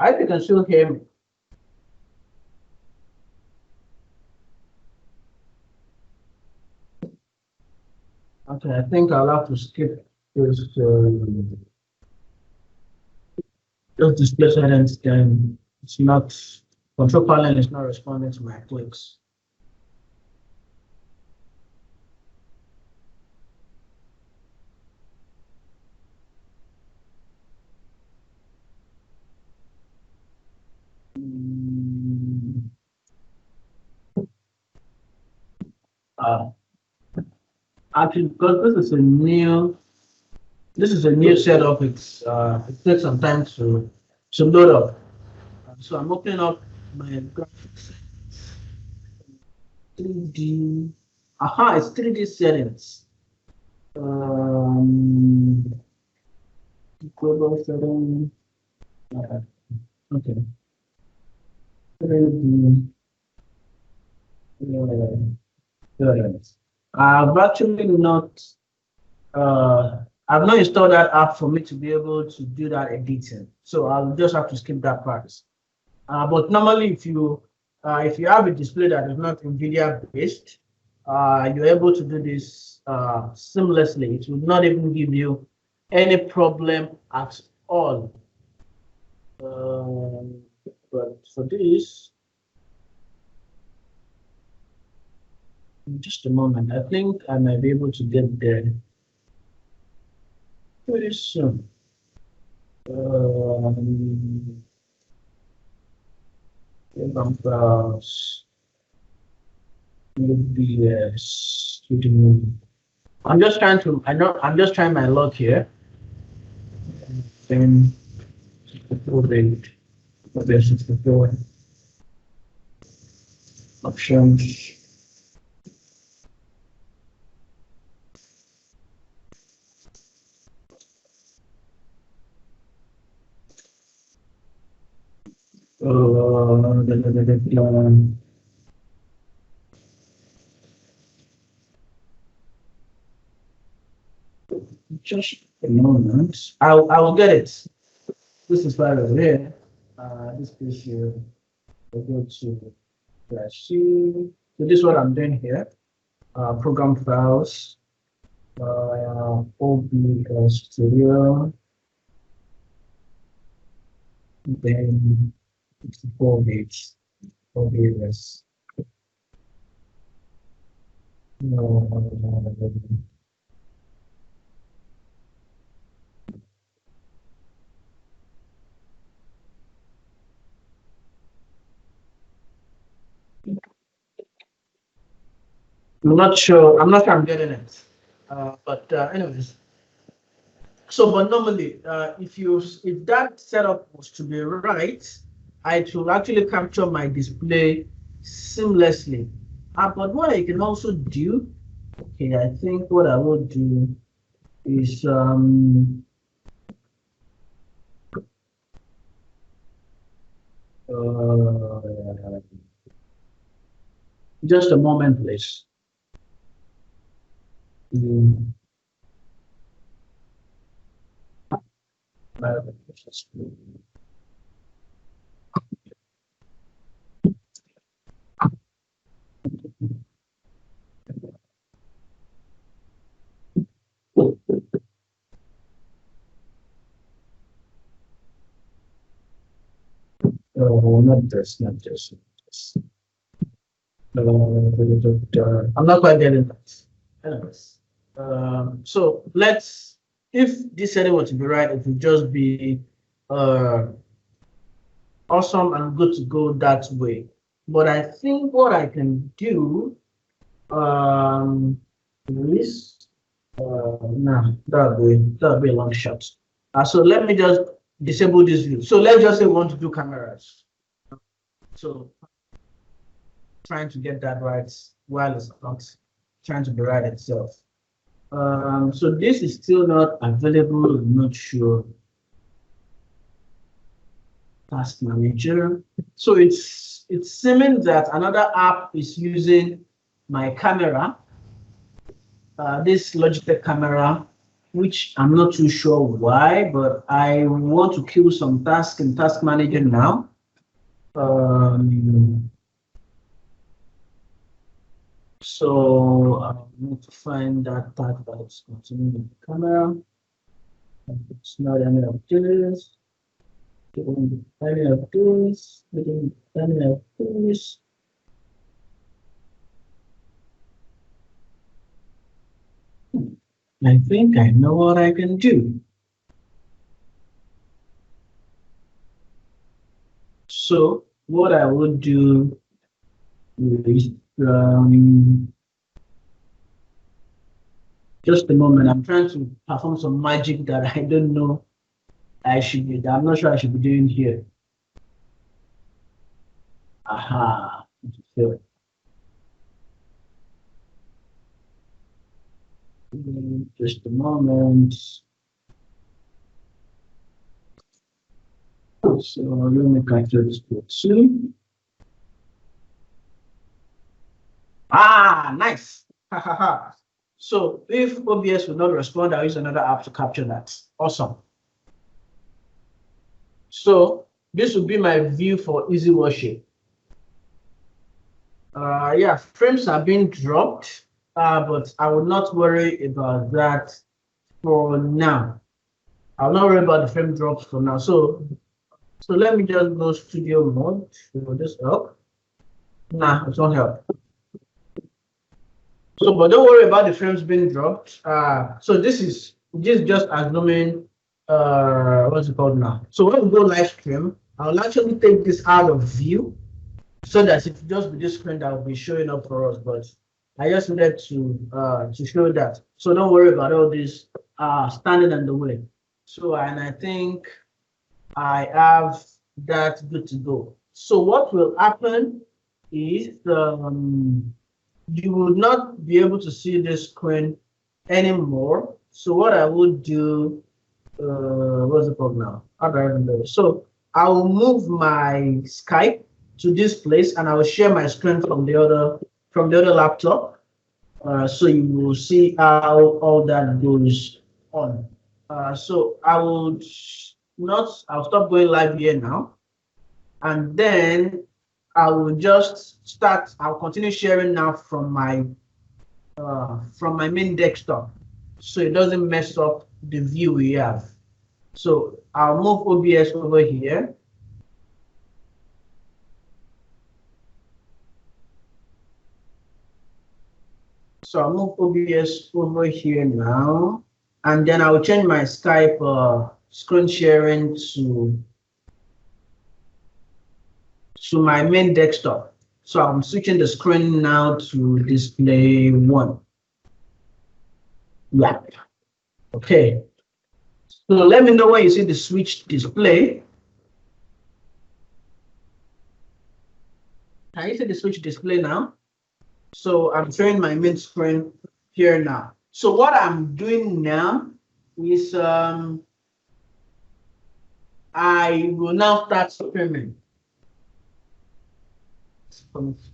I hope you can still hear me. Okay, I think I'll have to skip this display settings. Then it's not, control panel is not responding to my clicks. Actually, because this is a new setup, it takes some time to load up. So I'm opening up my graphics. 3D. Aha, it's 3D settings. Global setting. Okay. 3D. Settings. I've actually not. I've not installed that app for me to be able to do that editing. So I'll just have to skip that part. But normally, if you have a display that is not NVIDIA based, you're able to do this seamlessly. It will not even give you any problem at all. But for this, in just a moment, I think I might be able to get there pretty soon. I'm just trying to. I'm just trying my luck here. Then options. Just a moment. I will get it. This is file over here. This page here. We'll go to Restream. So this is what I'm doing here. Program files. OB Studio. Then 64 bits. OBS. No. I'm not sure. I'm not sure I'm getting it. But anyways. So, but normally, if that setup was to be right, it will actually capture my display seamlessly. But what I can also do, okay, I think what I will do is just a moment, please. Oh, not this. I'm not quite getting that. Anyways, so if this setting were to be right, it would just be awesome and good to go that way. But I think what I can do Release. No, that'll be a long shot. So let me just disable this view. So let's just say we want to do cameras. So trying to get that right while it's not trying to be right itself. So this is still not available. I'm not sure. Task manager. So it's seeming that another app is using my camera. This Logitech camera, which I'm not too sure why, but I want to kill some tasks in Task Manager now. So I need to find that task that's continuing with the camera. It's not any of this. Any of this. Any of this. I think I know what I can do. So what I would do is just a moment. I'm trying to perform some magic that I don't know I should be. I'm not sure I should be doing here. Aha. Just a moment. So let me capture this soon. Ah, nice. So if OBS will not respond, I'll use another app to capture that. Awesome. So this will be my view for easy worship. Yeah, frames are being dropped, but I will not worry about that for now. I'll not worry about the frame drops for now. So let me just go studio mode. Will this help? Nah, it won't help. So, but don't worry about the frames being dropped. So this is just assuming what's it called now? So when we go live stream, I'll actually take this out of view so that it will just be this screen that will be showing up for us. But I just wanted to show that. So don't worry about all this standing in the way. So and I think I have that good to go. So what will happen is you will not be able to see this screen anymore. So what I would do, what's it called now? How do I even know? So I will move my Skype to this place, and I will share my screen from the other laptop. So you will see how all that goes on. So I'll stop going live here now, and then I will just start. I'll continue sharing now from my main desktop, so it doesn't mess up the view we have. So I'll move OBS over here. So I'll move OBS over here now, and then I'll change my Skype screen sharing to my main desktop. So I'm switching the screen now to display 1. Yeah. Okay. So let me know when you see the switch display. Can you see the switch display now? So I'm showing my main screen here now. So what I'm doing now is I will now start streaming. It's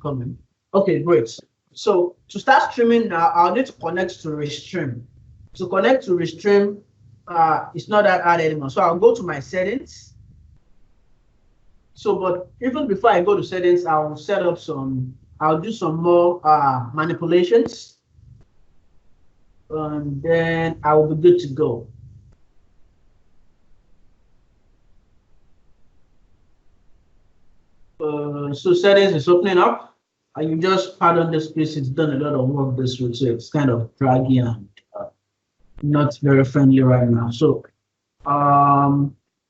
coming. Okay, great. So to start streaming now, I'll need to connect to Restream. To connect to Restream, it's not that hard anymore. So I'll go to my settings. So, but even before I go to settings, I'll set up I'll do some more manipulations, and then I will be good to go. So settings is opening up, and you just pardon this piece. It's done a lot of work this week, so it's kind of draggy and not very friendly right now. So,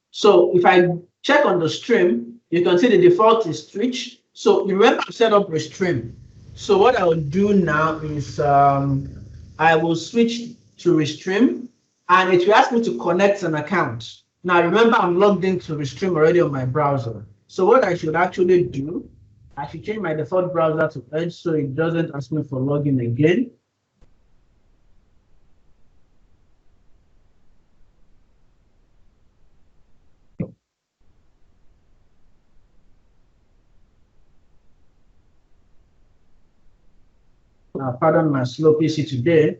so if I check on the stream, you can see the default is Twitch. So you remember to set up Restream. So what I will do now is I will switch to Restream, and it will ask me to connect an account. Now remember, I'm logged into Restream already on my browser. So what I should actually do, I should change my default browser to Edge so it doesn't ask me for login again. Pardon my slow PC today.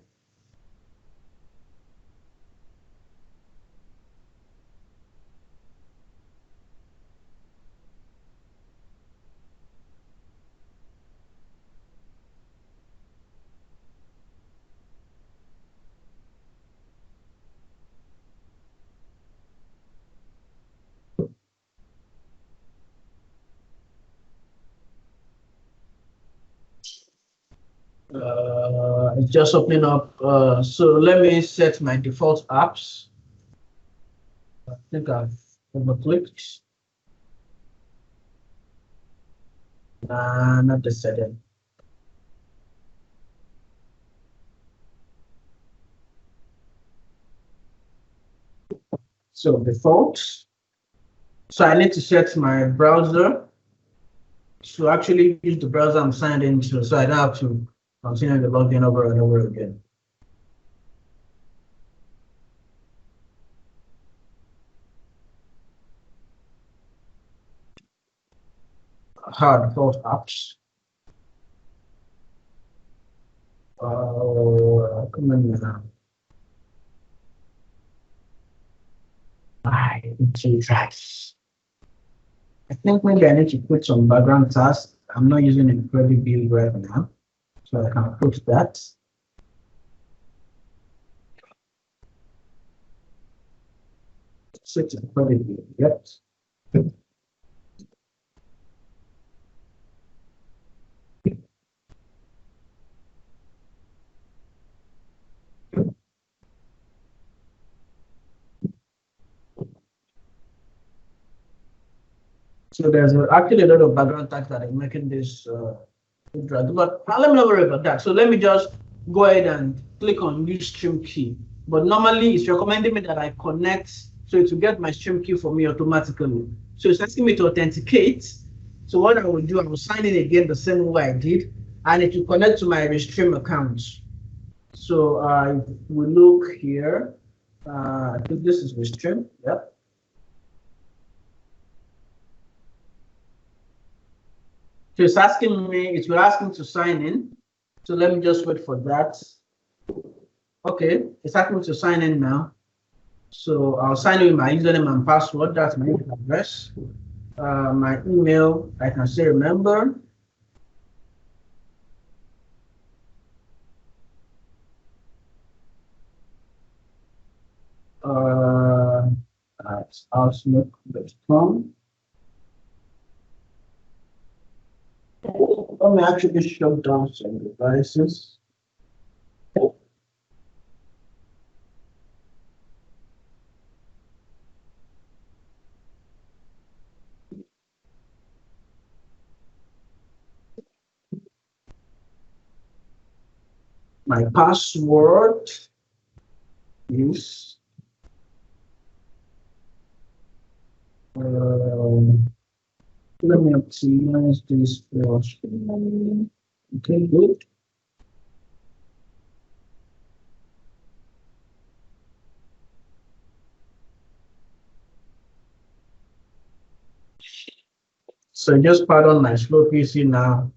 It's just opening up. So let me set my default apps. I think I've overclicked. Not the setting. So default. So I need to set my browser to actually use the browser I'm signed into, so I don't have to continue the login over and over again. Default apps. Come on now. Jesus. I think maybe I need to put some background tasks. I'm not using a credit build right now, so I can put that. Set a credit build. Yep. So there's actually a lot of background tasks that are making this drag, but let me not worry about that. So let me just go ahead and click on use stream key. But normally it's recommending me that I connect, so it will get my stream key for me automatically. So it's asking me to authenticate. So what I will do, I will sign in again the same way I did, and it will connect to my Restream account. So if we look here, I think this is Restream. Yep. So it's asking me, it will ask me to sign in. So let me just wait for that. Okay, it's asking me to sign in now. So I'll sign in with my username and password. That's my email address. My email, I can say remember. At outlook.com. Let me actually shut down some devices. My password is let me optimize this for streaming. Okay, good. So just pardon my slow PC now.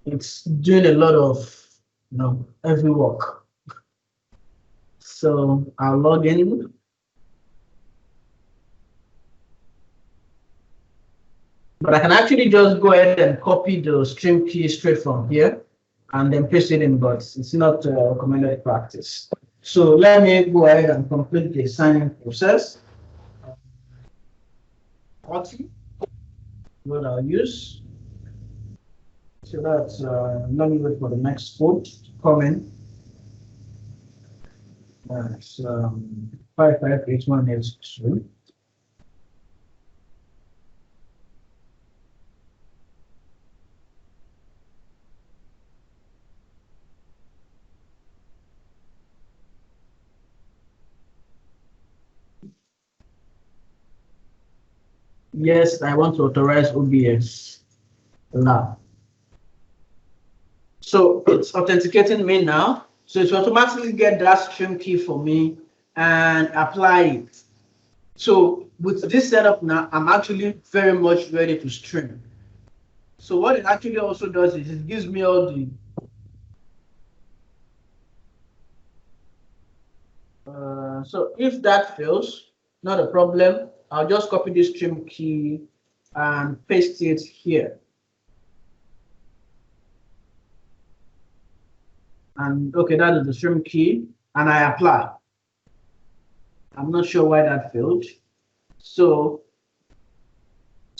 It's doing a lot of heavy work. So I'll log in. But I can actually just go ahead and copy the stream key straight from here and then paste it in, but it's not recommended practice. So let me go ahead and complete the signing process. 40, what I'll use. So that's, let me wait for the next code to come in. That's 558182. Yes, I want to authorize OBS now. So it's authenticating me now. So it will automatically get that stream key for me and apply it. So with this setup now, I'm actually very much ready to stream. So what it actually also does is it gives me all the so if that fails, not a problem. I'll just copy this stream key and paste it here. And okay, that is the stream key, and I apply. I'm not sure why that failed. So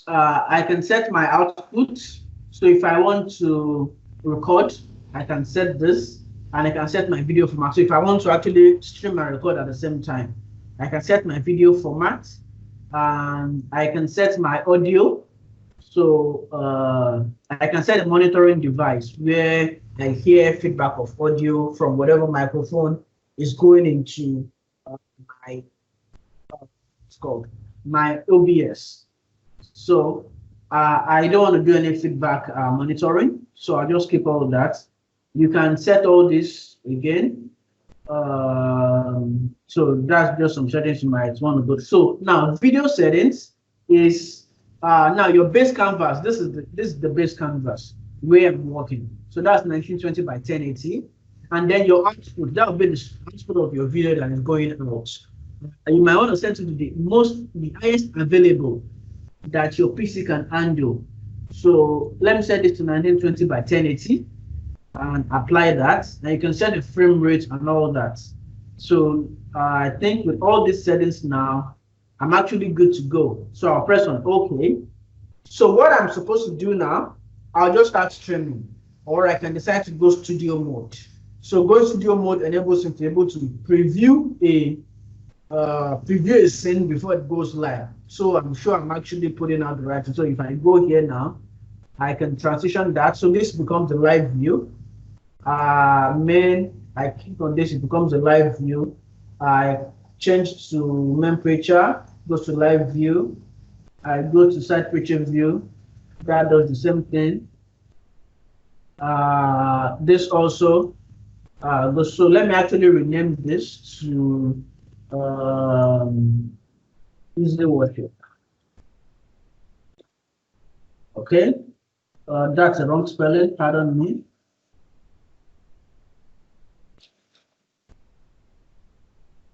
I can set my output. So if I want to record, I can set this, and I can set my video format. So if I want to actually stream and record at the same time, I can set my video format, and I can set my audio. So I can set a monitoring device where I hear feedback of audio from whatever microphone is going into my it's called my OBS. So I don't want to do any feedback monitoring, so I'll just keep all of that. You can set all this again. So that's just some settings you might want to go to. So now video settings is now your base canvas. This is the base canvas where I'm working. So that's 1920 by 1080, and then your output, that will be the output of your video that is going out. And you might want to set to the highest available that your PC can handle. So let me set this to 1920 by 1080 and apply that. Now you can set the frame rate and all that. So I think with all these settings now, I'm actually good to go. So I'll press on OK. So what I'm supposed to do now, I'll just start streaming, or I can decide to go studio mode. So going studio mode enables me to be able to preview a scene before it goes live. So I'm sure I'm actually putting out the right. So if I go here now, I can transition that. So this becomes the live view. I click on this, it becomes a live view. I change to main picture, goes to live view. I go to side picture view. That does the same thing. This also goes. So let me actually rename this to easy worship. Okay, that's a wrong spelling. Pardon me.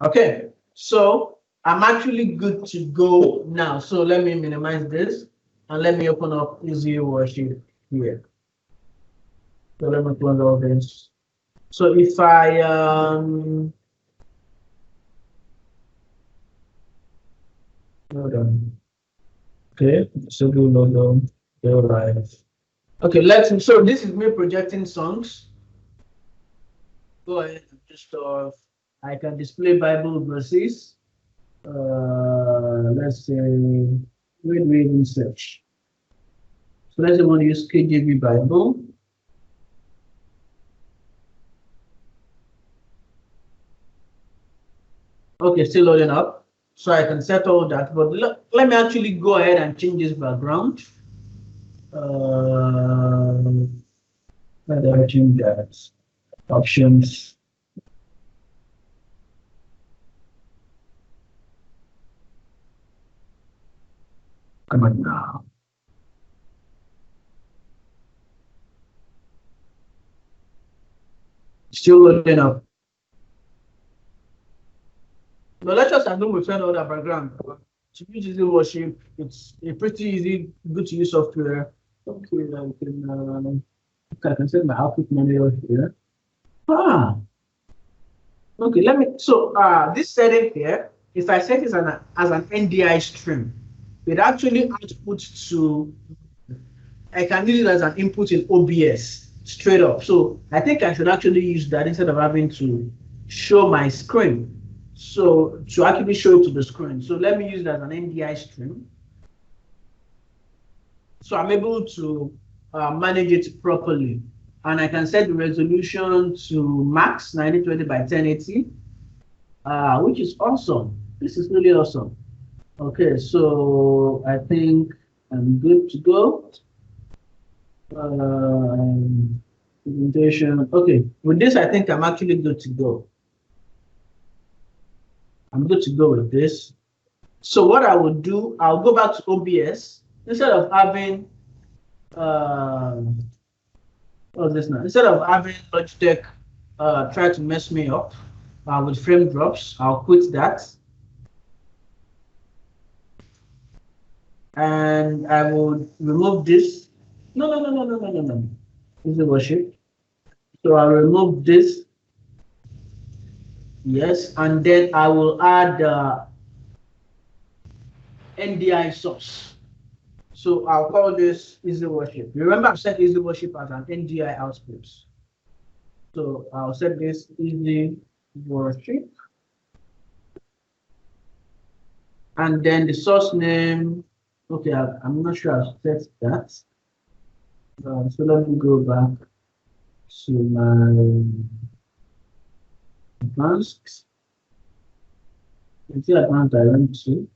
Okay, so I'm actually good to go now. So let me minimize this and let me open up easy worship here. So let me close all this. So if I hold on. Okay, so do logo, go live. Okay, so this is me projecting songs. Go ahead and just I can display Bible verses. Let's say, where do we even search? So let's say we want to use KJV Bible. Okay, still loading up. So I can set all that, but let me actually go ahead and change this background. Let me change that. Options. Come on now. Still loading up. But let's just assume we found all that background. To use easy worship, it's a pretty easy, good to use software. Okay, I can set my output manual here. Okay, let me. So this setting here, if I set it as an NDI stream, it actually outputs to. I can use it as an input in OBS straight up. So I think I should actually use that instead of having to show my screen. So to actually show it to the screen. So let me use it as an NDI stream. So I'm able to manage it properly. And I can set the resolution to max 1920 by 1080, which is awesome. This is really awesome. Okay, so I think I'm good to go. Presentation. Okay, with this, I think I'm actually good to go. I'm good to go with this. So what I will do, I'll go back to OBS instead of having what's this now? Instead of having Logitech try to mess me up with frame drops, I'll quit that. And I will remove this. No. Easy worship. So I'll remove this. Yes, and then I will add NDI source. So I'll call this easy worship. Remember, I've set easy worship as an NDI output. So I'll set this easy worship. And then the source name, okay, I'm not sure I've set that. So let me go back to my advanced. It's the advanced I went to.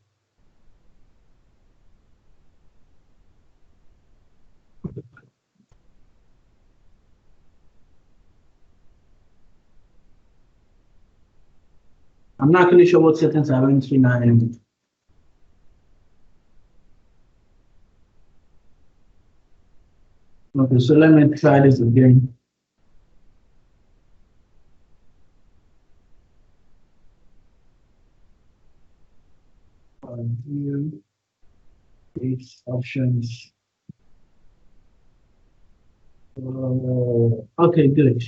I'm not really sure what settings I went to now. Okay, so let me try this again. View these options. Okay, good.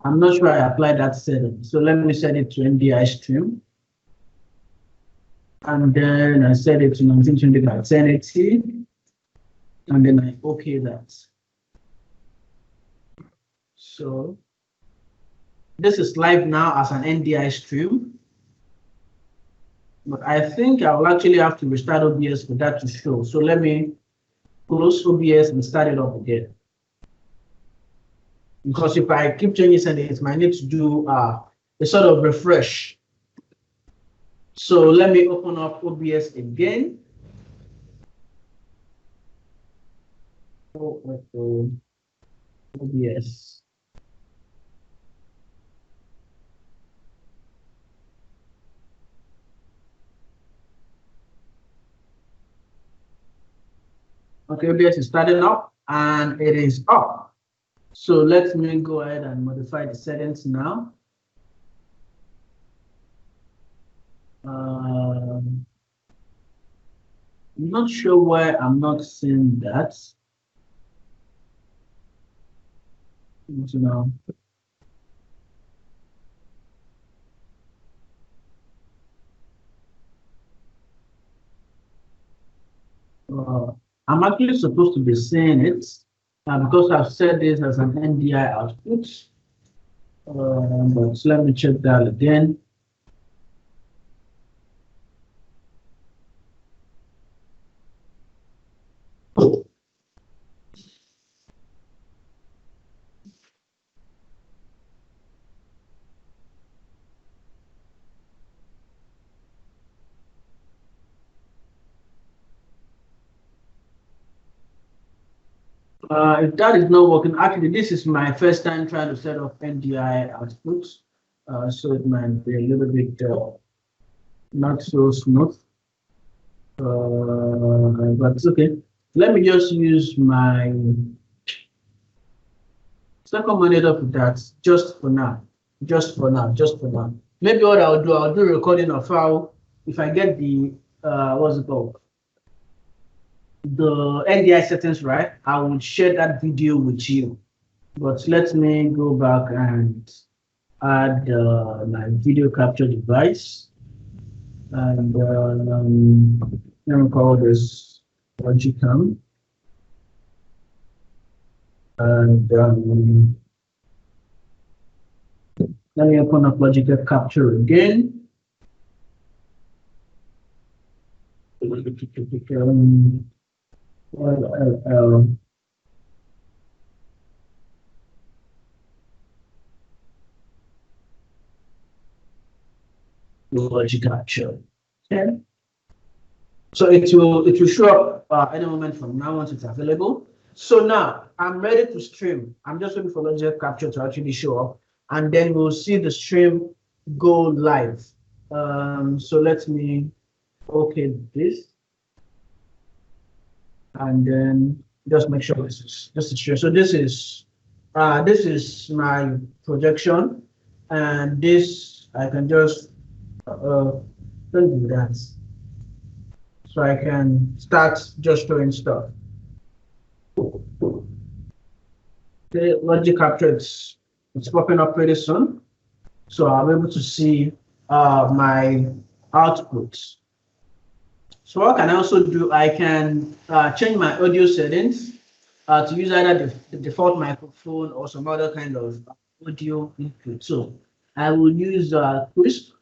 I'm not sure I applied that setting. So let me set it to NDI stream. And then I set it to 1920 by 1080. And then I OK that. So this is live now as an NDI stream. But I think I will actually have to restart OBS for that to show. So let me close OBS and start it up again. Because if I keep changing settings, I might need to do a sort of refresh. So let me open up OBS again. OBS. Okay, OBS is starting up and it is up. So let me go ahead and modify the settings now. I'm not sure why I'm not seeing that. So now, I'm actually supposed to be seeing it because I've set this as an NDI output. But let me check that again. If that is not working, actually, this is my first time trying to set up NDI outputs, so it might be a little bit not so smooth, but it's okay. Let me just use my second monitor for that, just for now. Maybe what I'll do a recording of how, if I get the, what's it called? The NDI settings right, I will share that video with you. But let me go back and add my video capture device. And let me call this Logicam. And let me open up Logical Capture again. Logic capture. Okay. So it will show up any moment from now once it's available. So now I'm ready to stream. I'm just waiting for Logic Capture to actually show up, and then we'll see the stream go live. So let me okay this, and then just make sure this is true. So this is my projection, and this I can just don't do that. So I can start just showing stuff. The logic capture it's popping up pretty soon. So I'm able to see my outputs. So what can I also do? I can change my audio settings to use either the default microphone or some other kind of audio input. So I will use Crisp.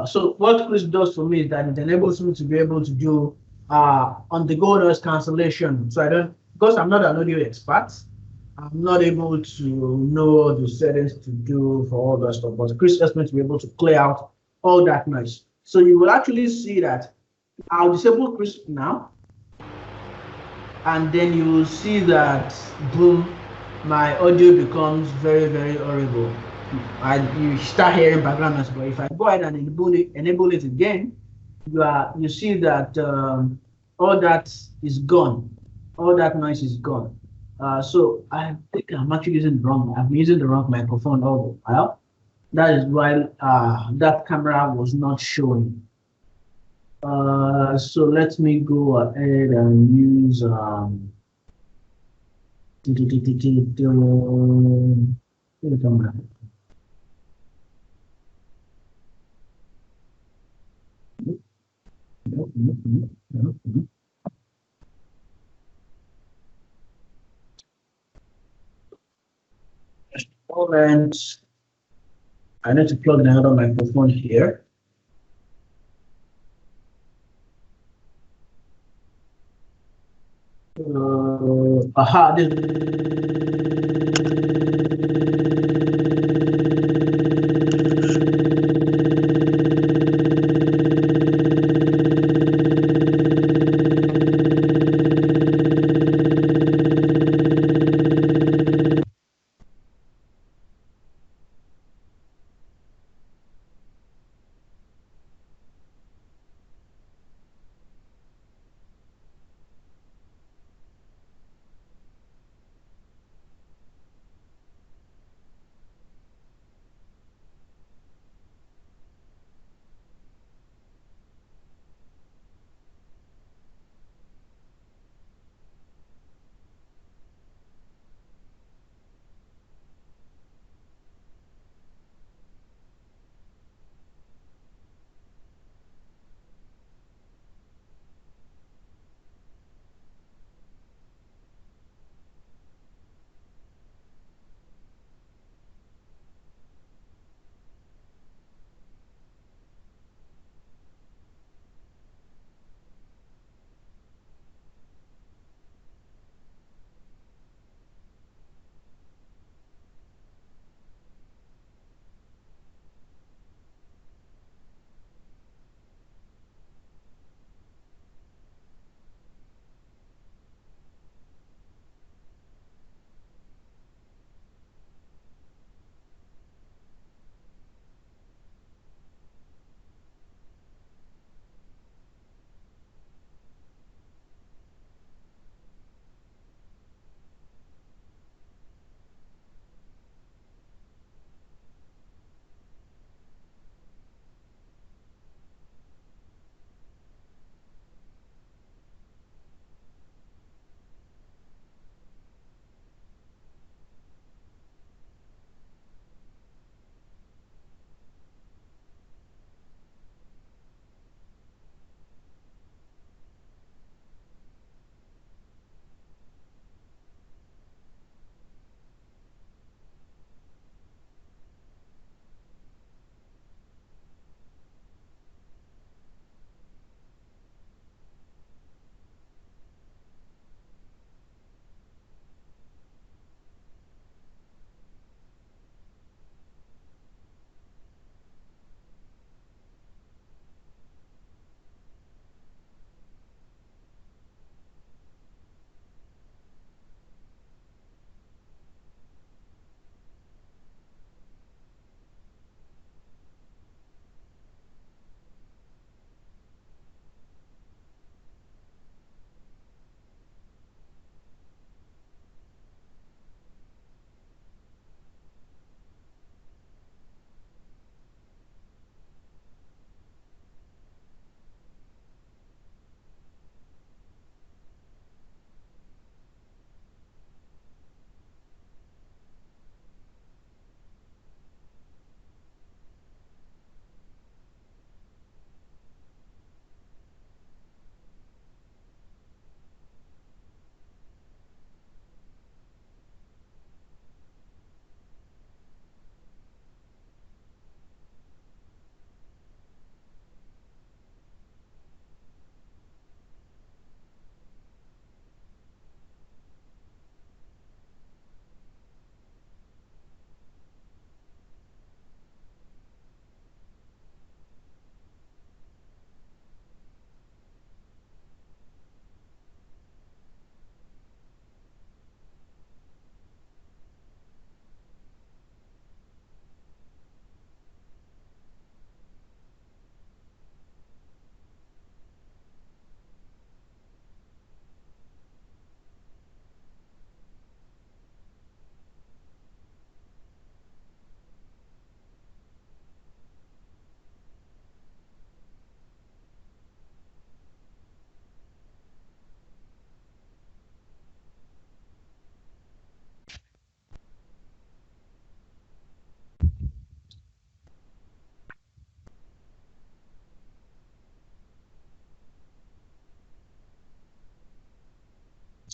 So what Crisp does for me is that it enables me to be able to do on-the-go noise cancellation. So I don't, because I'm not an audio expert, I'm not able to know the settings to do for all that stuff. But Crisp helps me to be able to clear out all that noise. So you will actually see that I'll disable Crisp now, and then you will see that boom, my audio becomes very, very horrible. You start hearing background noise. But if I go ahead and enable it again, you see that all that is gone, all that noise is gone. So I think I'm actually using the wrong. I'm using the wrong microphone all the while. That is why that camera was not showing. So let me go ahead and use just a moment. I need to plug another microphone here. Aha, this.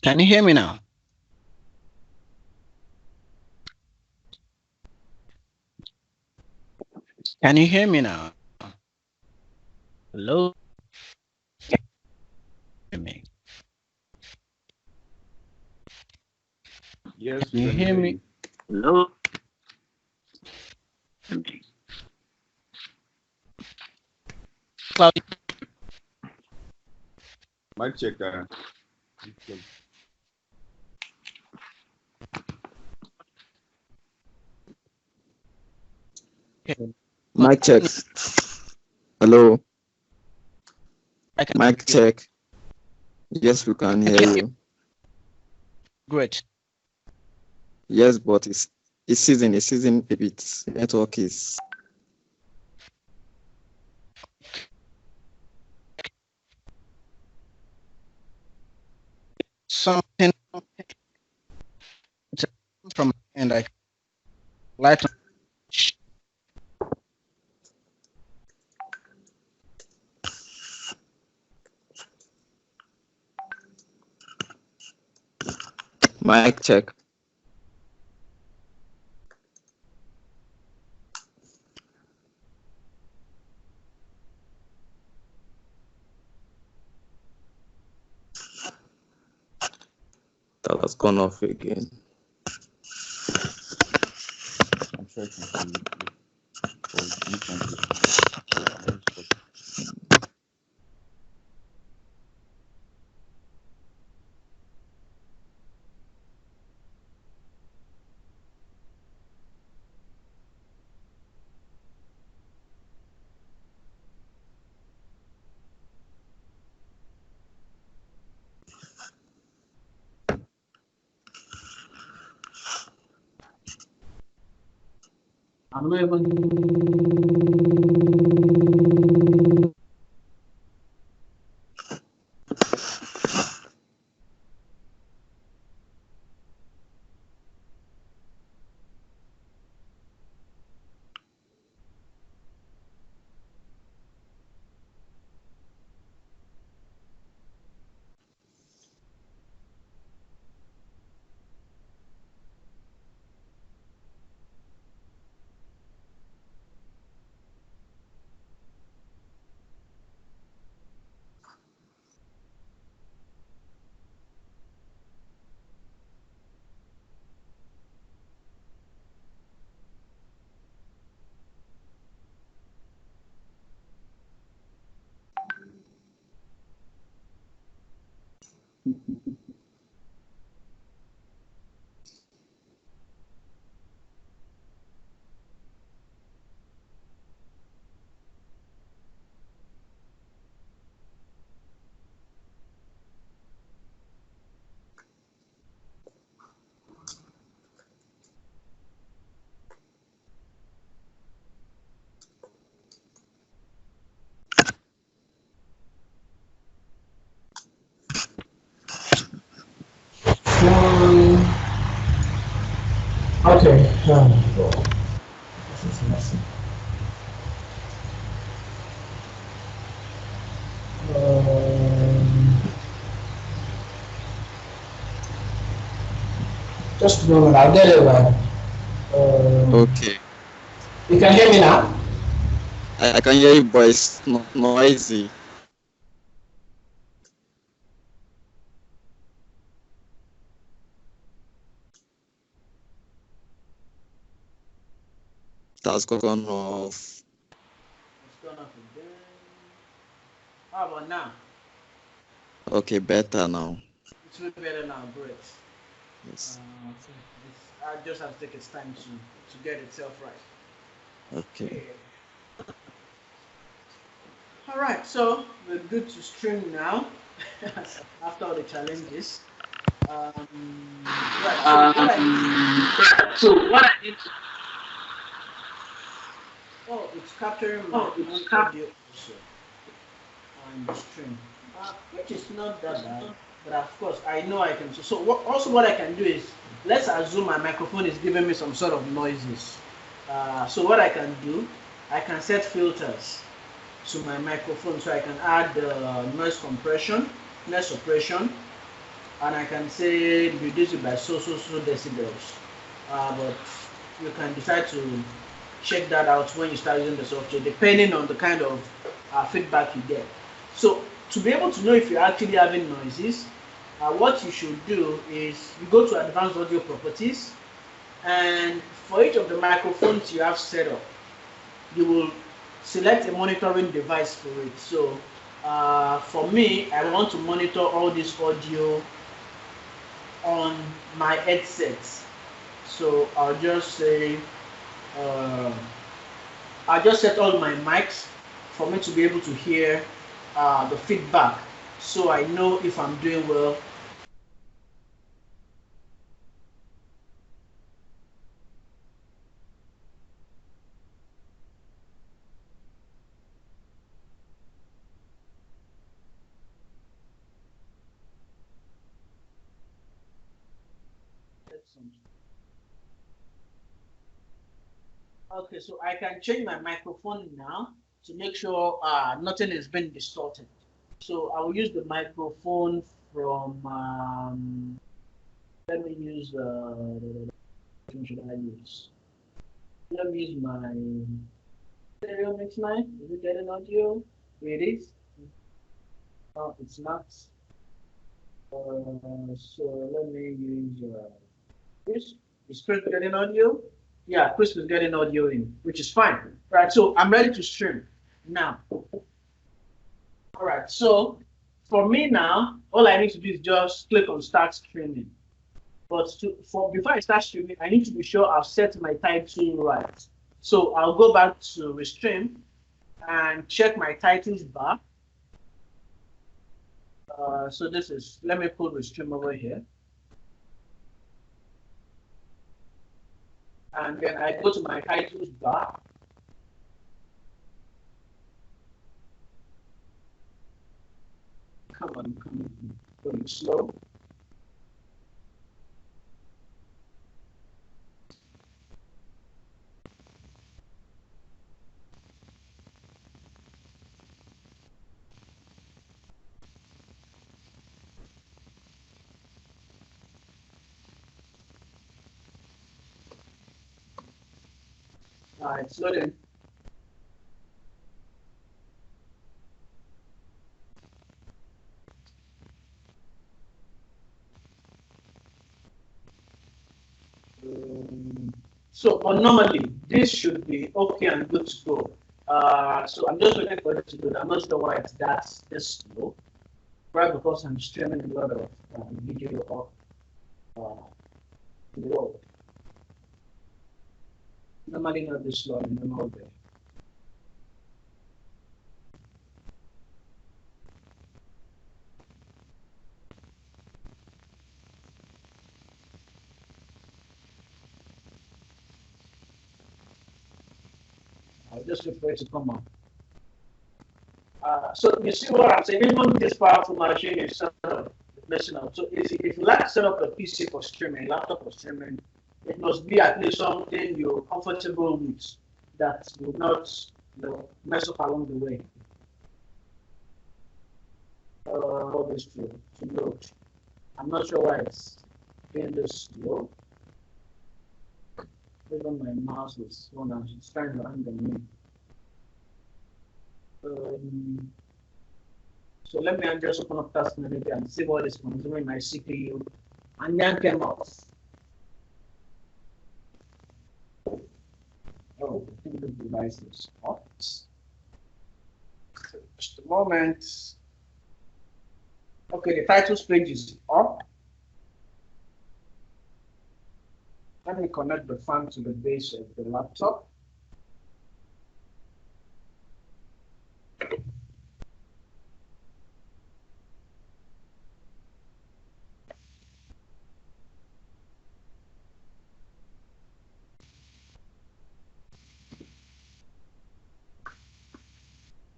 Can you hear me now? Can you hear me now? Hello? Hear me? Yes, Can you hear me? you. Hello? Cloudy. Mic check. Mic check. Hello. I can Mic check. Yes, we can hear you. Great. Yes, but it's season a bit. Network is. Something from and I light on. Mic check. That has gone off again. I'm checking. I'm not even. Okay. This is messy. Just a moment, I'll get it right. Okay. You can hear me now? I can hear you, but it's not noisy. That's gone off. It's gone off again. How about now? Okay, better now. It's way better now, great. Yes. I just have to take its time to get itself right. Okay. All right, so we're good to stream now after all the challenges. Right, so what I need to. Oh, it's capturing my audio also on the stream, which is not that bad. But of course, I know I can. So what I can do is, let's assume my microphone is giving me some sort of noises. So what I can do, I can set filters to my microphone, so I can add noise compression, noise suppression, and I can say reduce it by so decibels. But you can decide to check that out when you start using the software, depending on the kind of feedback you get. So to be able to know if you're actually having noises, what you should do is you go to advanced audio properties, and for each of the microphones you have set up, you will select a monitoring device for it. So for me, I want to monitor all this audio on my headsets. So I'll just say, I'll just set all my mics for me to be able to hear the feedback, so I know if I'm doing well. Okay, so I can change my microphone now to make sure nothing is being distorted. So I will use the microphone from, let me use, which should I use? Let me use my stereo mix line. Is it getting audio? It is. No, it's not. So let me use Chris. Is Chris getting audio? Yeah, Chris is getting audio in, which is fine. Right, so I'm ready to stream now. All right, so for me now, all I need to do is just click on start streaming. But before I start streaming, I need to be sure I've set my title right. So I'll go back to Restream and check my titles bar. So this is, let me put Restream over here. And then I go to my titles bar. Come on, going slow. All right, slow down. So, but normally this should be okay and good to go. So I'm just waiting for it to do that. I'm not sure why it's this slow. Right, because I'm streaming a lot of video of the world. Normally not this slow in the normal way. I'll just wait for it to come up. So you see what I'm saying? Even this powerful machine is sort of messing up. So if you like to set up a PC for streaming, laptop for streaming, it must be at least something you're comfortable with that will not, mess up along the way. All this to load. I'm not sure why it's being this slow. Even my mouse is it's trying to handle me. So let me just open up Task Manager and see what is consuming my CPU, and then came out. Oh, I think the device is hot. Just a moment. Okay, the titles page is up. Let me connect the fan to the base of the laptop.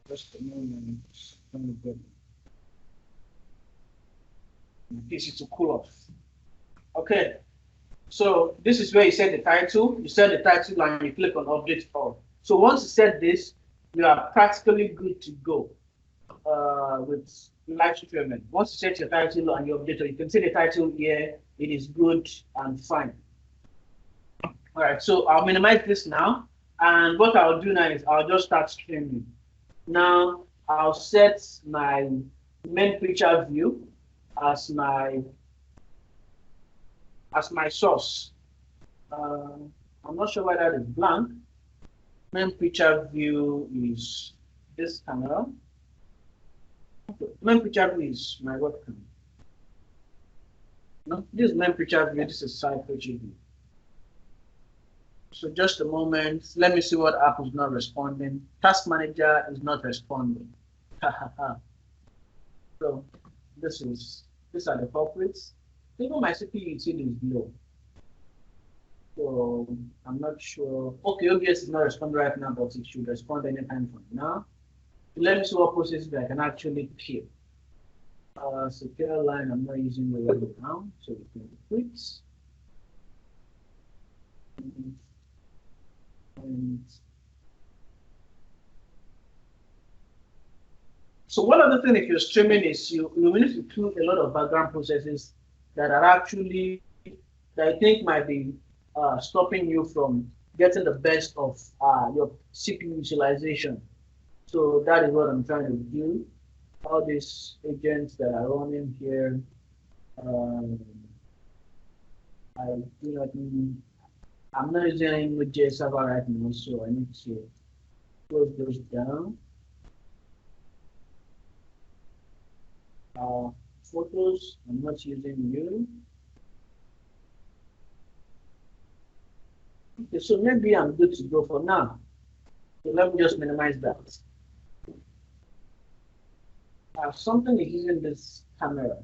Just a moment. Let me get my PC to cool off. Okay. So this is where you set the title. You set the title and you click on Update All. So once you set this, you are practically good to go. with live streaming. Once you set your title and you update it, you can see the title here. It is good and fine. All right, so I'll minimize this now. And what I'll do now is I'll just start streaming. Now I'll set my main picture view as my source. I'm not sure why that is blank. Main picture view is this camera. Main picture view is my webcam. No, this is main picture view. This is side picture view. So just a moment. Let me see what app is not responding. Task manager is not responding. So these are the culprits. Even my CPU utility is low. So I'm not sure. Okay, OBS is not responding right now, but it should respond anytime from now. Let me see what processes I can actually kill. Secure line, I'm not using the right now, so we can quit. And so one other thing if you're streaming is you need to do a lot of background processes that are actually that I think might be stopping you from getting the best of your CPU utilization. So that is what I'm trying to do. All these agents that are running here, I do not need, I'm not using any Node.js server right now, so I need to close those down. Photos, I'm not using you. Okay, so maybe I'm good to go for now. So let me just minimize that. Something is using this camera.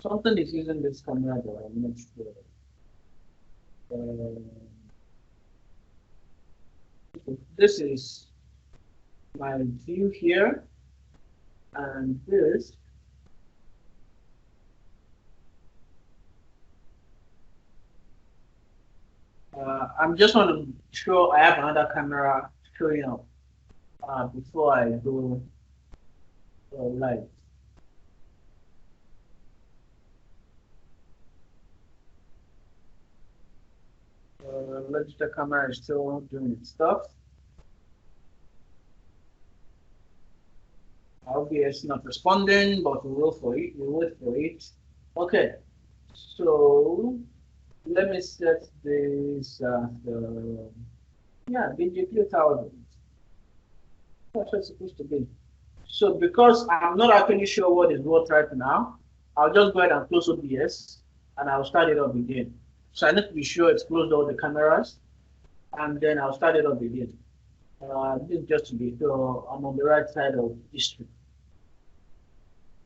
Something is using this camera, but I'm not sure. This is my view here, and this I'm just want to show I have another camera showing up before I go live. Register camera is still doing its stuff. OBS not responding, but we will for it. We wait for it. Okay, so let me set this the BGP 1000. That's what it's supposed to be. So because I'm not actually sure what is what right now, I'll just go ahead and close OBS and I'll start it up again. So I need to be sure it's closed all the cameras, and then I'll start it up again. This is just to be sure I'm on the right side of history.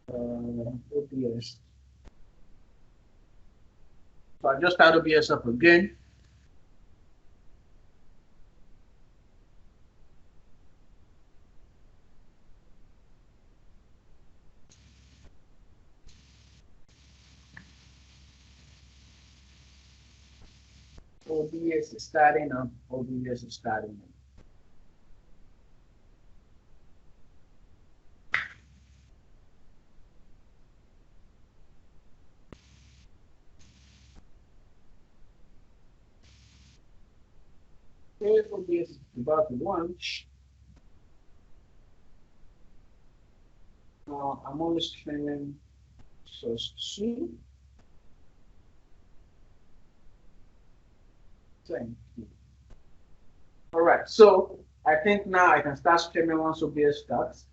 OBS. So I just start OBS up again. OBS is starting up. OBS is starting up. Okay, OBS is about to launch. I'm only streaming source 2. Thank you. All right, so I think now I can start streaming once OBS starts.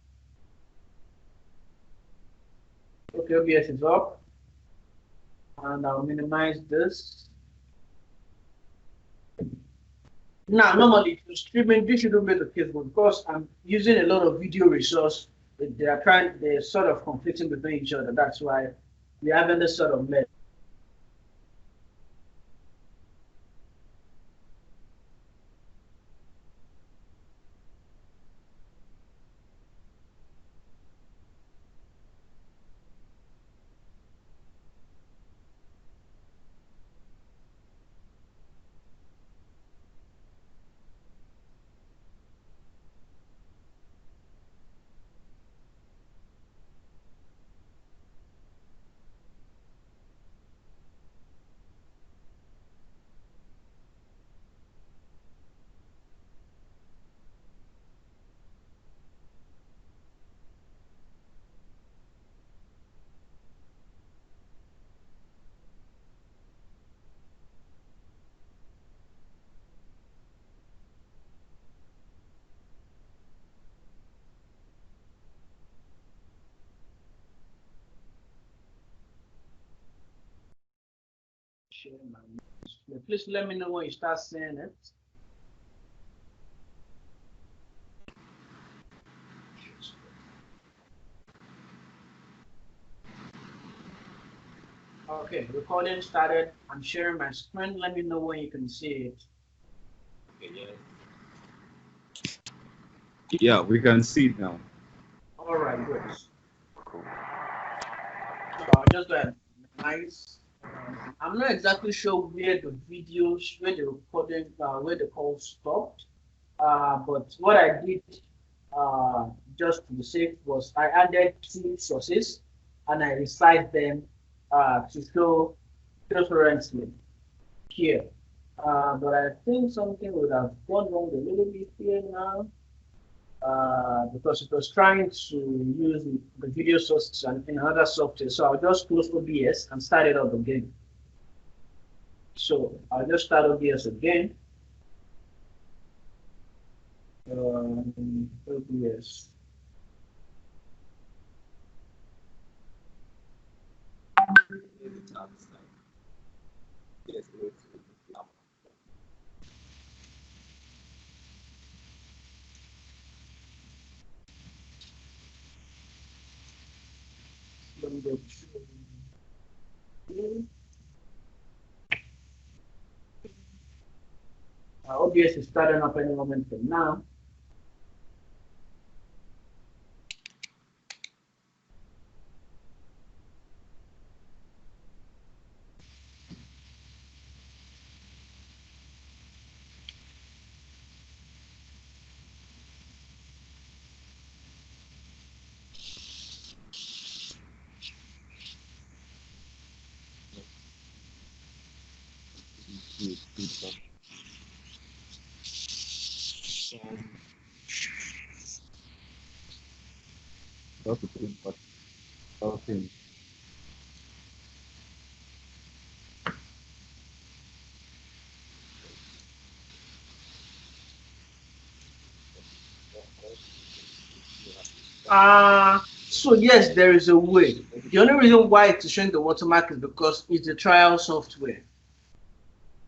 Okay, OBS is up, and I'll minimize this. Now, normally, if you're streaming, this shouldn't be the case, but because I'm using a lot of video resource, they're sort of conflicting between each other. That's why we're having this sort of mess. share my display. Please let me know when you start seeing it. Okay, recording started. I'm sharing my screen. Let me know when you can see it. Yeah, we can see it now. All right, good. Cool. So I'll just go ahead. Nice. I'm not exactly sure where the videos, where the recording, where the call stopped. But what I did, just to be safe, was I added two sources and I resized them to show differently here. But I think something would have gone wrong a little bit here now. Because it was trying to use the video sources and in other software. So I'll just close OBS and start it up again. So I'll just start OBS again. OBS. OBS is starting up any moment from now. Okay. So yes, there is a way. The only reason why it's showing the watermark is because it's a trial software.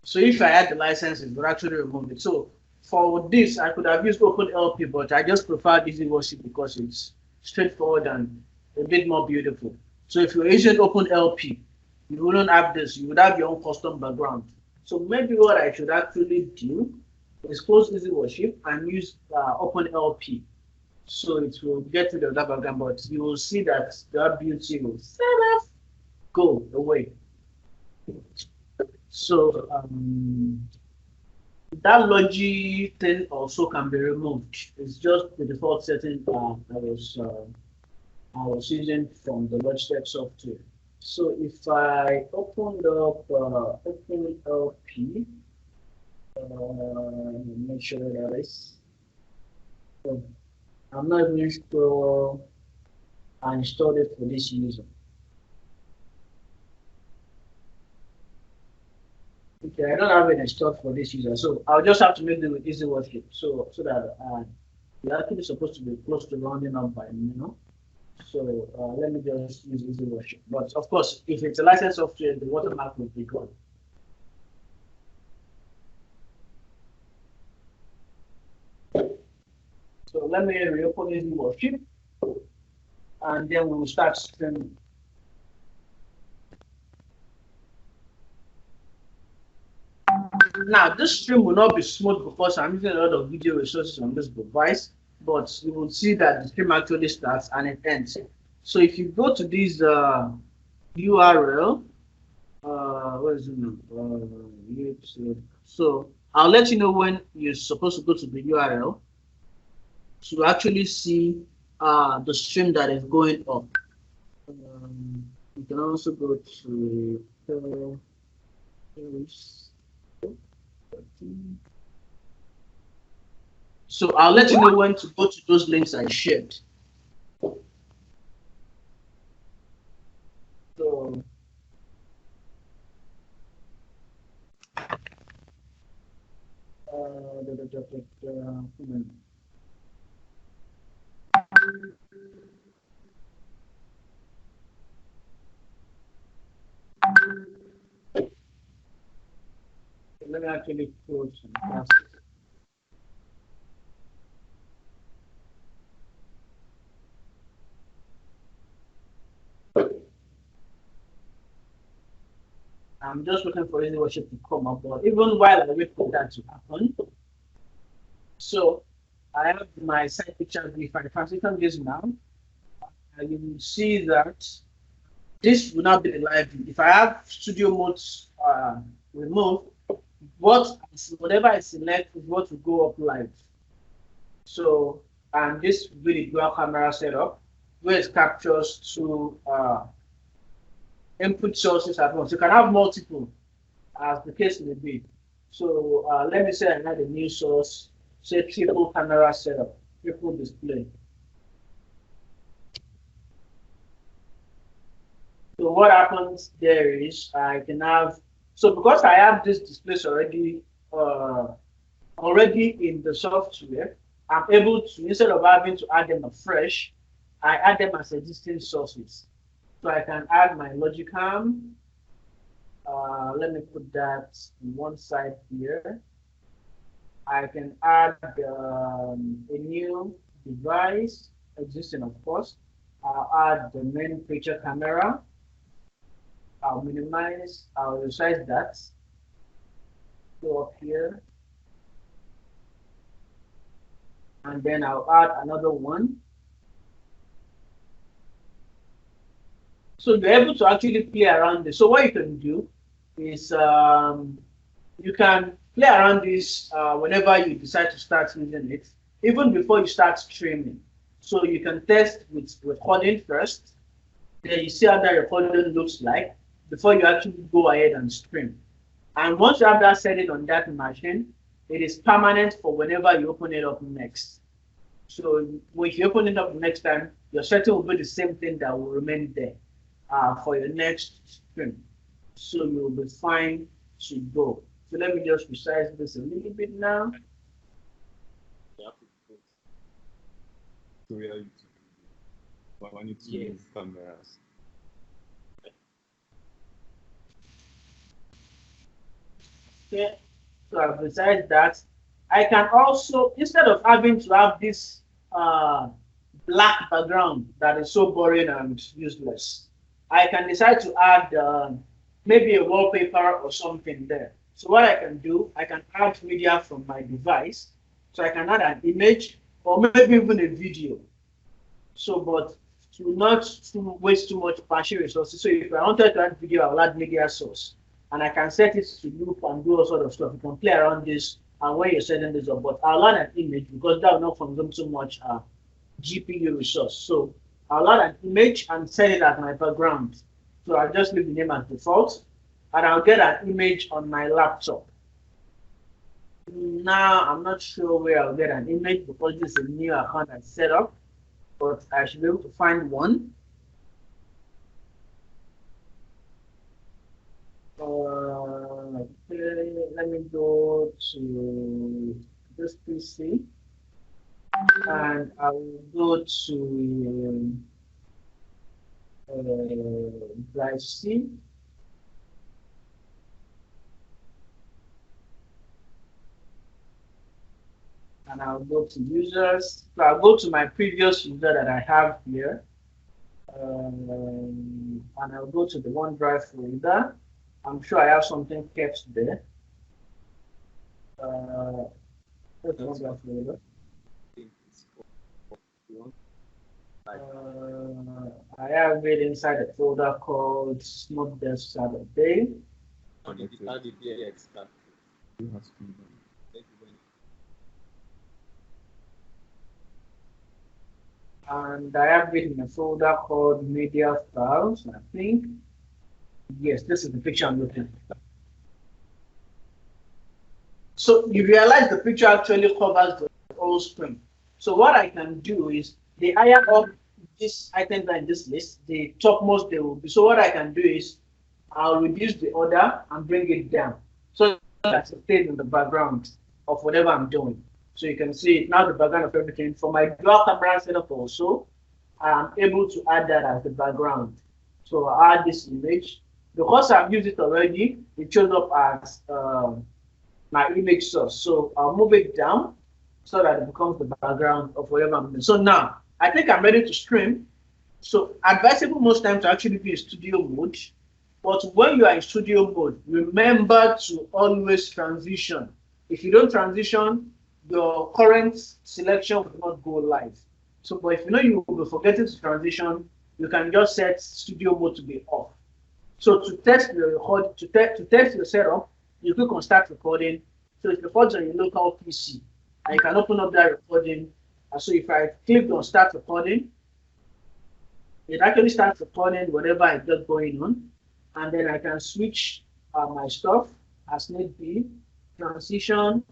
So if I had the license, it would actually remove it. So for this, I could have used OpenLP, but I just prefer Easy Worship because it's straightforward and a bit more beautiful. So if you're using OpenLP, you wouldn't have this. You would have your own custom background. So maybe what I should actually do is close Easy Worship and use OpenLP. So it will get rid of that background, but you will see that the beauty will go away. So that logi thing also can be removed. It's just the default setting I was using from the Logitech software. So if I opened up OpenLP, make sure that is. So I'm not even sure I installed it for this user. Okay, I don't have it installed for this user, so I'll just have to make the Easy Worship. So that we're actually supposed to be close to rounding up by now. So let me just use Easy Worship. But of course, if it's a licensed software, the watermark will be gone. So let me reopen Easy Worship, and then we will start streaming. Now, this stream will not be smooth because I'm using a lot of video resources on this device, but you will see that the stream actually starts and it ends. So if you go to this URL, where is it now? YouTube. So I'll let you know when you're supposed to go to the URL to actually see the stream that is going up. You can also go to so I'll let you know when to go to those links I shared. So me actually close some classes. I'm just looking for Easy Worship to come up, but even while I wait for that to happen, so I have my side picture. If I transition this now, you will see that this will not be the live view. If I have studio modes removed, whatever I select is what will go up live. So, and this will be the dual camera setup, where it captures two input sources at once. You can have multiple, as the case may be. So let me say I had a new source, say triple camera setup, triple display. So what happens there is I can have, so because I have this displays already in the software, I'm able to, instead of having to add them afresh, I add them as existing sources. So I can add my Logicam. Let me put that on one side here. I can add a new device, existing of course. I'll add the main picture camera. I'll minimize, I'll resize that. Go up here. And then I'll add another one. So you're able to actually play around this. So what you can do is you can play around this whenever you decide to start using it, even before you start streaming. So you can test with recording first, then you see how that recording looks like before you actually go ahead and stream. And once you have that setting on that machine, it is permanent for whenever you open it up next. So if you open it up next time, your setting will be the same thing that will remain there for your next stream. So you'll be fine to go. So let me just resize this a little bit now. So where I need to move cameras. Okay, so besides that, I can also, instead of having to have this black background that is so boring and useless, I can decide to add maybe a wallpaper or something there. So what I can do, I can add media from my device. So I can add an image or maybe even a video. So, but to not waste too much partial resources. So if I wanted to add video, I'll add media source. And I can set it to loop and do all sort of stuff. You can play around this and when you're setting this up. But I'll add an image because that will not consume too much GPU resource. So I'll add an image and set it as my background. So I'll just leave the name as default. And I'll get an image on my laptop. Now, I'm not sure where I'll get an image because this is a new account I set up. But I should be able to find one. Okay, let me go to this PC and I will go to drive C. And I'll go to users. So I'll go to my previous user that I have here. And I'll go to the OneDrive folder. I'm sure I have something kept there. What's the OneDrive folder? I have it inside a folder called Smooth Desk Saturday. And I have it in a folder called Media Files, I think. Yes, this is the picture I'm looking at. So you realize the picture actually covers the whole screen. So what I can do is the higher up this items are in this list, the topmost they will be. So what I can do is I'll reduce the order and bring it down so that it stays in the background of whatever I'm doing. So you can see now the background of everything. For my dual camera setup also, I'm able to add that as the background. So I'll add this image. Because I've used it already, it shows up as my image source. So I'll move it down so that it becomes the background of whatever I'm doing. So now I think I'm ready to stream. So advisable most times to actually be in studio mode. But when you are in studio mode, remember to always transition. If you don't transition, your current selection will not go live. So, but if you know you will be forgetting to transition, you can just set studio mode to be off. So to test your record, to test your setup, you click on start recording. So it records on your local PC, and you can open up that recording. And so if I click on start recording, it actually starts recording whatever I got going on, and then I can switch my stuff as need be, transition,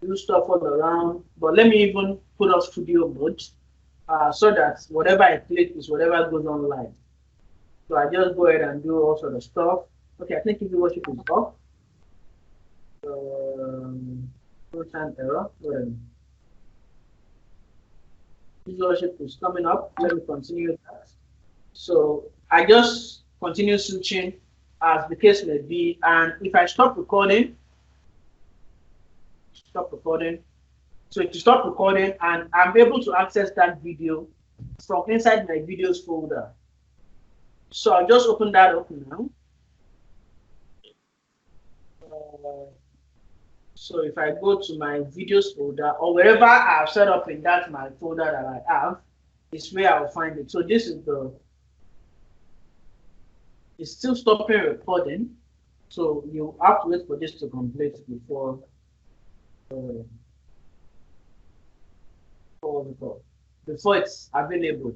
do stuff all around. But let me even put off studio mode so that whatever I click is whatever goes on live. So I just go ahead and do all sort of stuff. Okay, I think if you worship is off. No time error. Worship is coming up. Let me continue that. So I just continue switching as the case may be. And if I stop recording, So to stop recording, and I'm able to access that video from inside my videos folder. So I'll just open that up now. So if I go to my videos folder or wherever I've set up in that my folder that I have, is where I'll find it. So this is it's still stopping recording. So you have to wait for this to complete before it's available.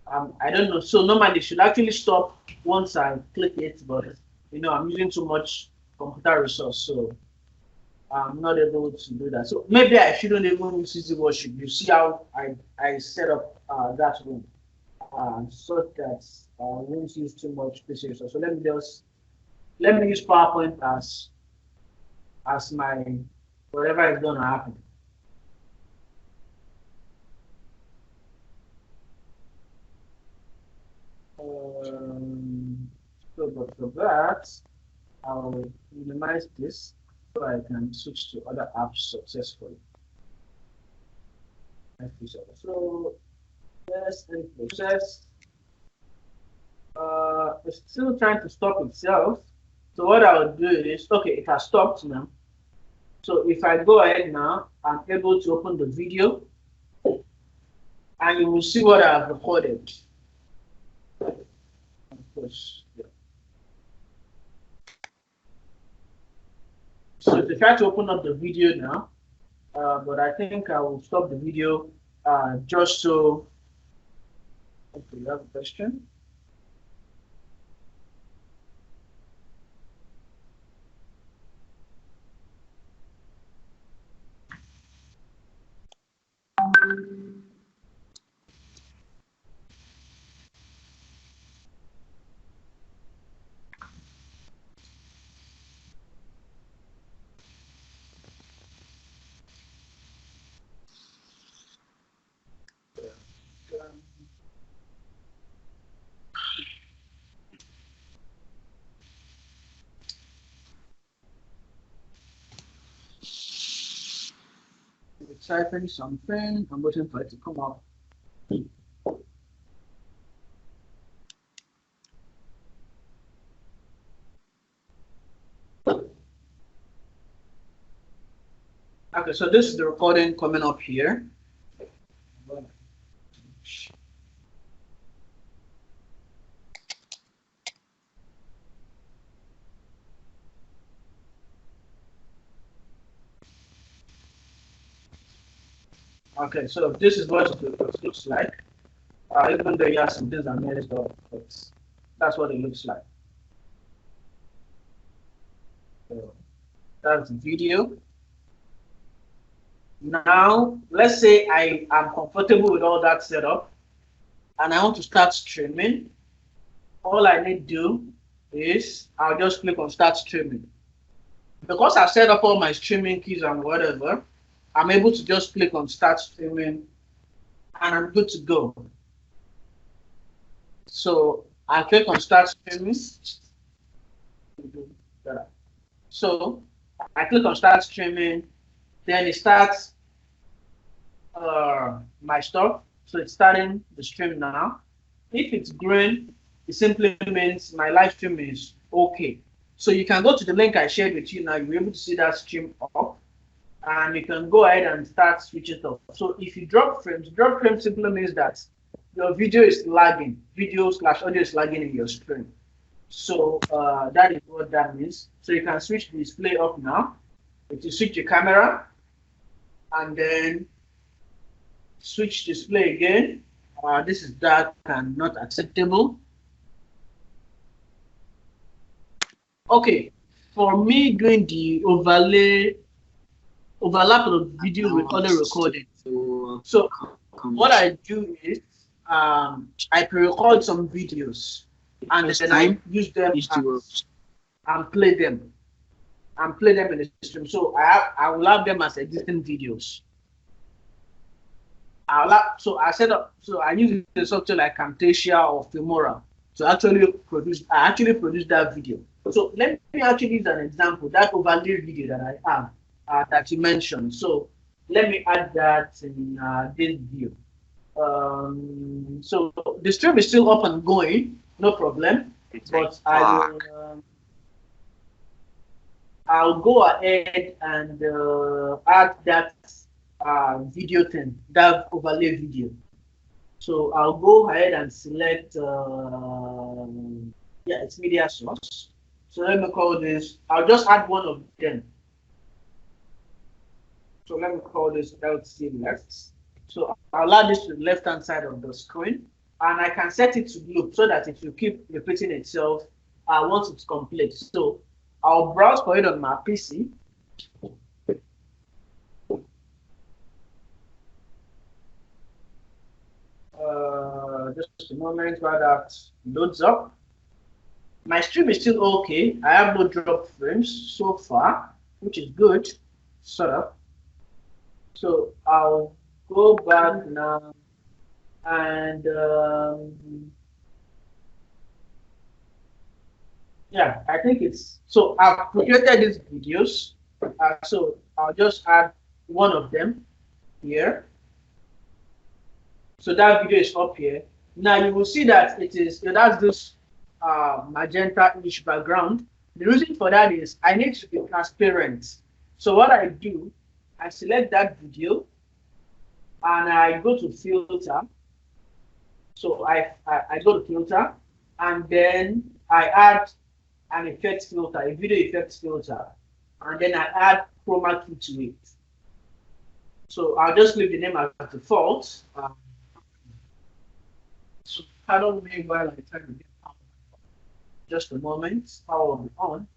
I don't know. So normally it should actually stop once I click it, but I'm using too much computer resource, so I'm not able to do that. So maybe I shouldn't even use Easy Worship. You see how I set up that room so that I won't use too much PC. So let me use PowerPoint as my whatever is gonna happen. So for that, I'll minimize this so I can switch to other apps successfully. So yes, and process. It's still trying to stop itself. So what I'll do is, okay, it has stopped now. So if I go ahead now, I'm able to open the video, and you will see what I've recorded. Of course, yeah. So to try to open up the video now, but I think I will stop the video just so. Okay, you have a question? Typing something. I'm waiting for it to come up. Okay, so this is the recording coming up here. Okay, so this is what it looks like. Even though you have some things are messed up, but that's what it looks like. So that's the video. Now, let's say I am comfortable with all that setup and I want to start streaming. All I need to do is I'll just click on start streaming. Because I've set up all my streaming keys and whatever, I'm able to just click on start streaming and I'm good to go. So I click on start streaming. So I click on start streaming, then it starts my stuff. So it's starting the stream now. If it's green, it simply means my live stream is okay. So you can go to the link I shared with you now. You'll be able to see that stream up, and you can go ahead and start switching stuff. So if you drop frames simply means that your video is lagging, video/audio is lagging in your stream. So that is what that means. So you can switch the display up now. If you switch the camera and then switch display again, this is dark and not acceptable. Okay, for me doing the overlap of video with audio recording. So what I do is I pre-record some videos and then I use them and play them in the stream. So I will have them as existing videos. So I set up. So I use a software like Camtasia or Filmora to actually produce. I actually produced that video. So let me actually use an example. That overlay video that I have that you mentioned. So let me add that in this view. So the stream is still up and going, no problem. But I'll go ahead and add that video thing, that overlay video. So I'll go ahead and select, yeah, it's media source. So let me call this, I'll just add one of them. So let me call this LT left. So I'll add this to the left-hand side of the screen, and I can set it to loop so that it will keep repeating itself once it's complete. So I'll browse for it on my PC. Just a moment while that loads up. My stream is still okay. I have no drop frames so far, which is good, sort of. So I'll go back now and yeah, I think it's, so I've created these videos. So I'll just add one of them here. So that video is up here. Now you will see that it has this magenta-ish background. The reason for that is I need to be transparent. So what I do, I select that video and I go to filter. So I go to filter and then I add an effect filter, a video effect filter, and then I add chroma key to it. So I'll just leave the name as default. So pardon me while I try to get power. Just a moment, power will be on.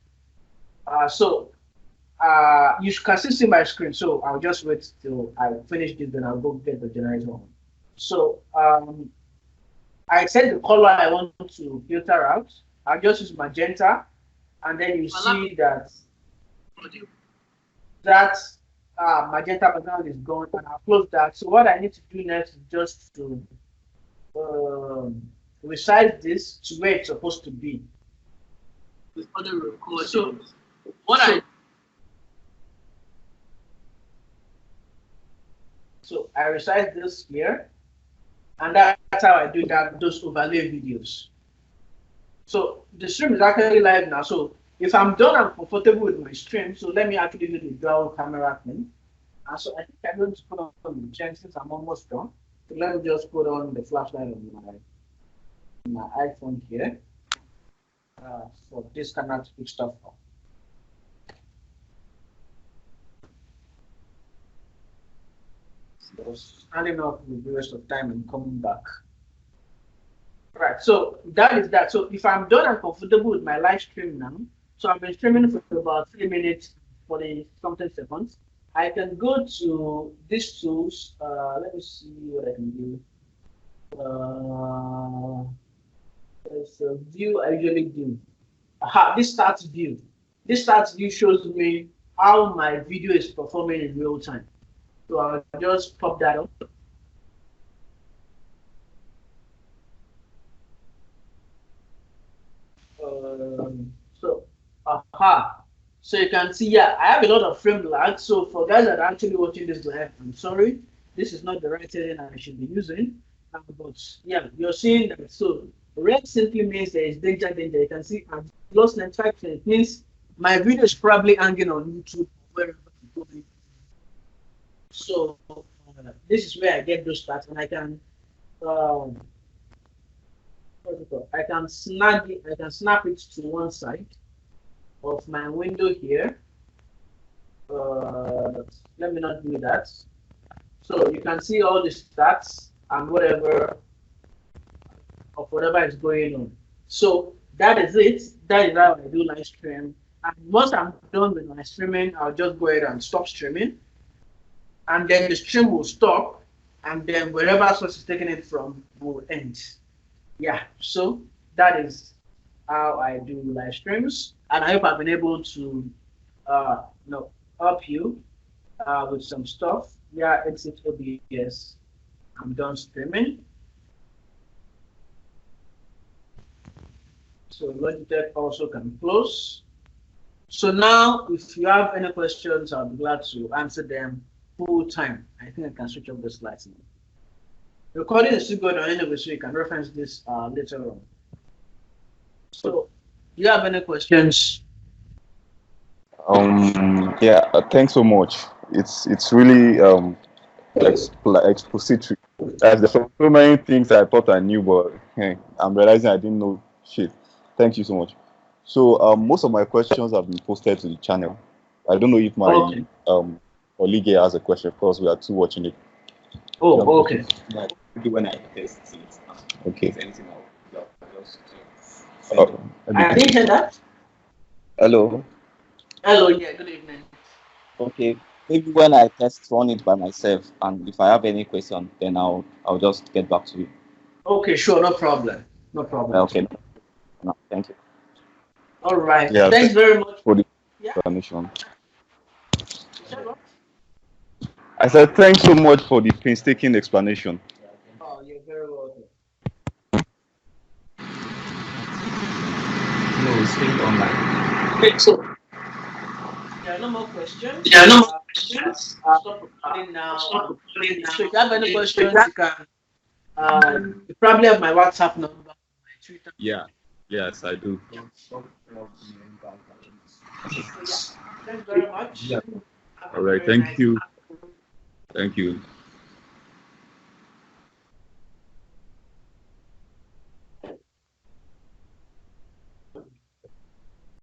You can still see my screen, so I'll just wait till I finish this, then I'll go get the generator on. So I set the color I want to filter out. I'll just use magenta, and then you see that magenta background is gone, and I'll close that. So what I need to do next is just to resize this to where it's supposed to be. So I resize this here, and that's how I do those overlay videos. So the stream is actually live now. So if I'm done, I'm comfortable with my stream. So let me actually do the dual camera thing. And so I think I'm going to put on the chain since I'm almost done. So let me just put on the flashlight on my iPhone here. So this cannot pick stuff up. So standing up with the rest of time and coming back. Right, so that is that. So if I'm done and comfortable with my live stream now, so I've been streaming for about 3 minutes, 40 something seconds. I can go to these tools. Let me see what I can do. There's a view I usually do. This starts view. This starts view shows me how my video is performing in real time. So I'll just pop that up. So you can see, yeah, I have a lot of frame lag. So for guys that are actually watching this live, I'm sorry, this is not the right setting I should be using. But yeah, you're seeing that. So red simply means there is danger, danger. You can see I've lost 95%. It means my video is probably hanging on YouTube wherever I'm going. So this is where I get those stats, and I can I can snap it. I can snap it to one side of my window here. Let me not do that. So you can see all the stats and whatever is going on. So that is it. That is how I do live stream. And once I'm done with my streaming, I'll just go ahead and stop streaming. And then the stream will stop. And then wherever source is taking it from will end. Yeah, so that is how I do live streams. And I hope I've been able to help you with some stuff. Yeah, exit OBS. I'm done streaming. So Logitech also can close. So now, if you have any questions, I'll be glad to answer them full time. I think I can switch off the slides now. Recording is still going on anyway, so you can reference this later on. So, do you have any questions? Yeah, thanks so much. It's really expository. There's so many things I thought I knew, but I'm realizing I didn't know shit. Thank you so much. So most of my questions have been posted to the channel. I don't know if my colleague here has a question. Of course, we are two watching it. Oh, okay. When I test it, okay. Anything I'll just I didn't hear that. Hello. Hello, yeah, good evening. Okay. Maybe when I run it by myself, and if I have any question, then I'll just get back to you. Okay, sure, no problem. No problem. Okay. No, thank you. All right. Yeah, Thanks very much for the explanation. I said thanks so much for the painstaking explanation. Oh, you're very welcome. No, still online. Okay, so there are no more questions. Stop recording now. So if you have any questions, you can. You probably have my WhatsApp number, my Twitter. Yeah. Yes, I do. So, thanks very much. Yeah. All right. Thank you. Thank you.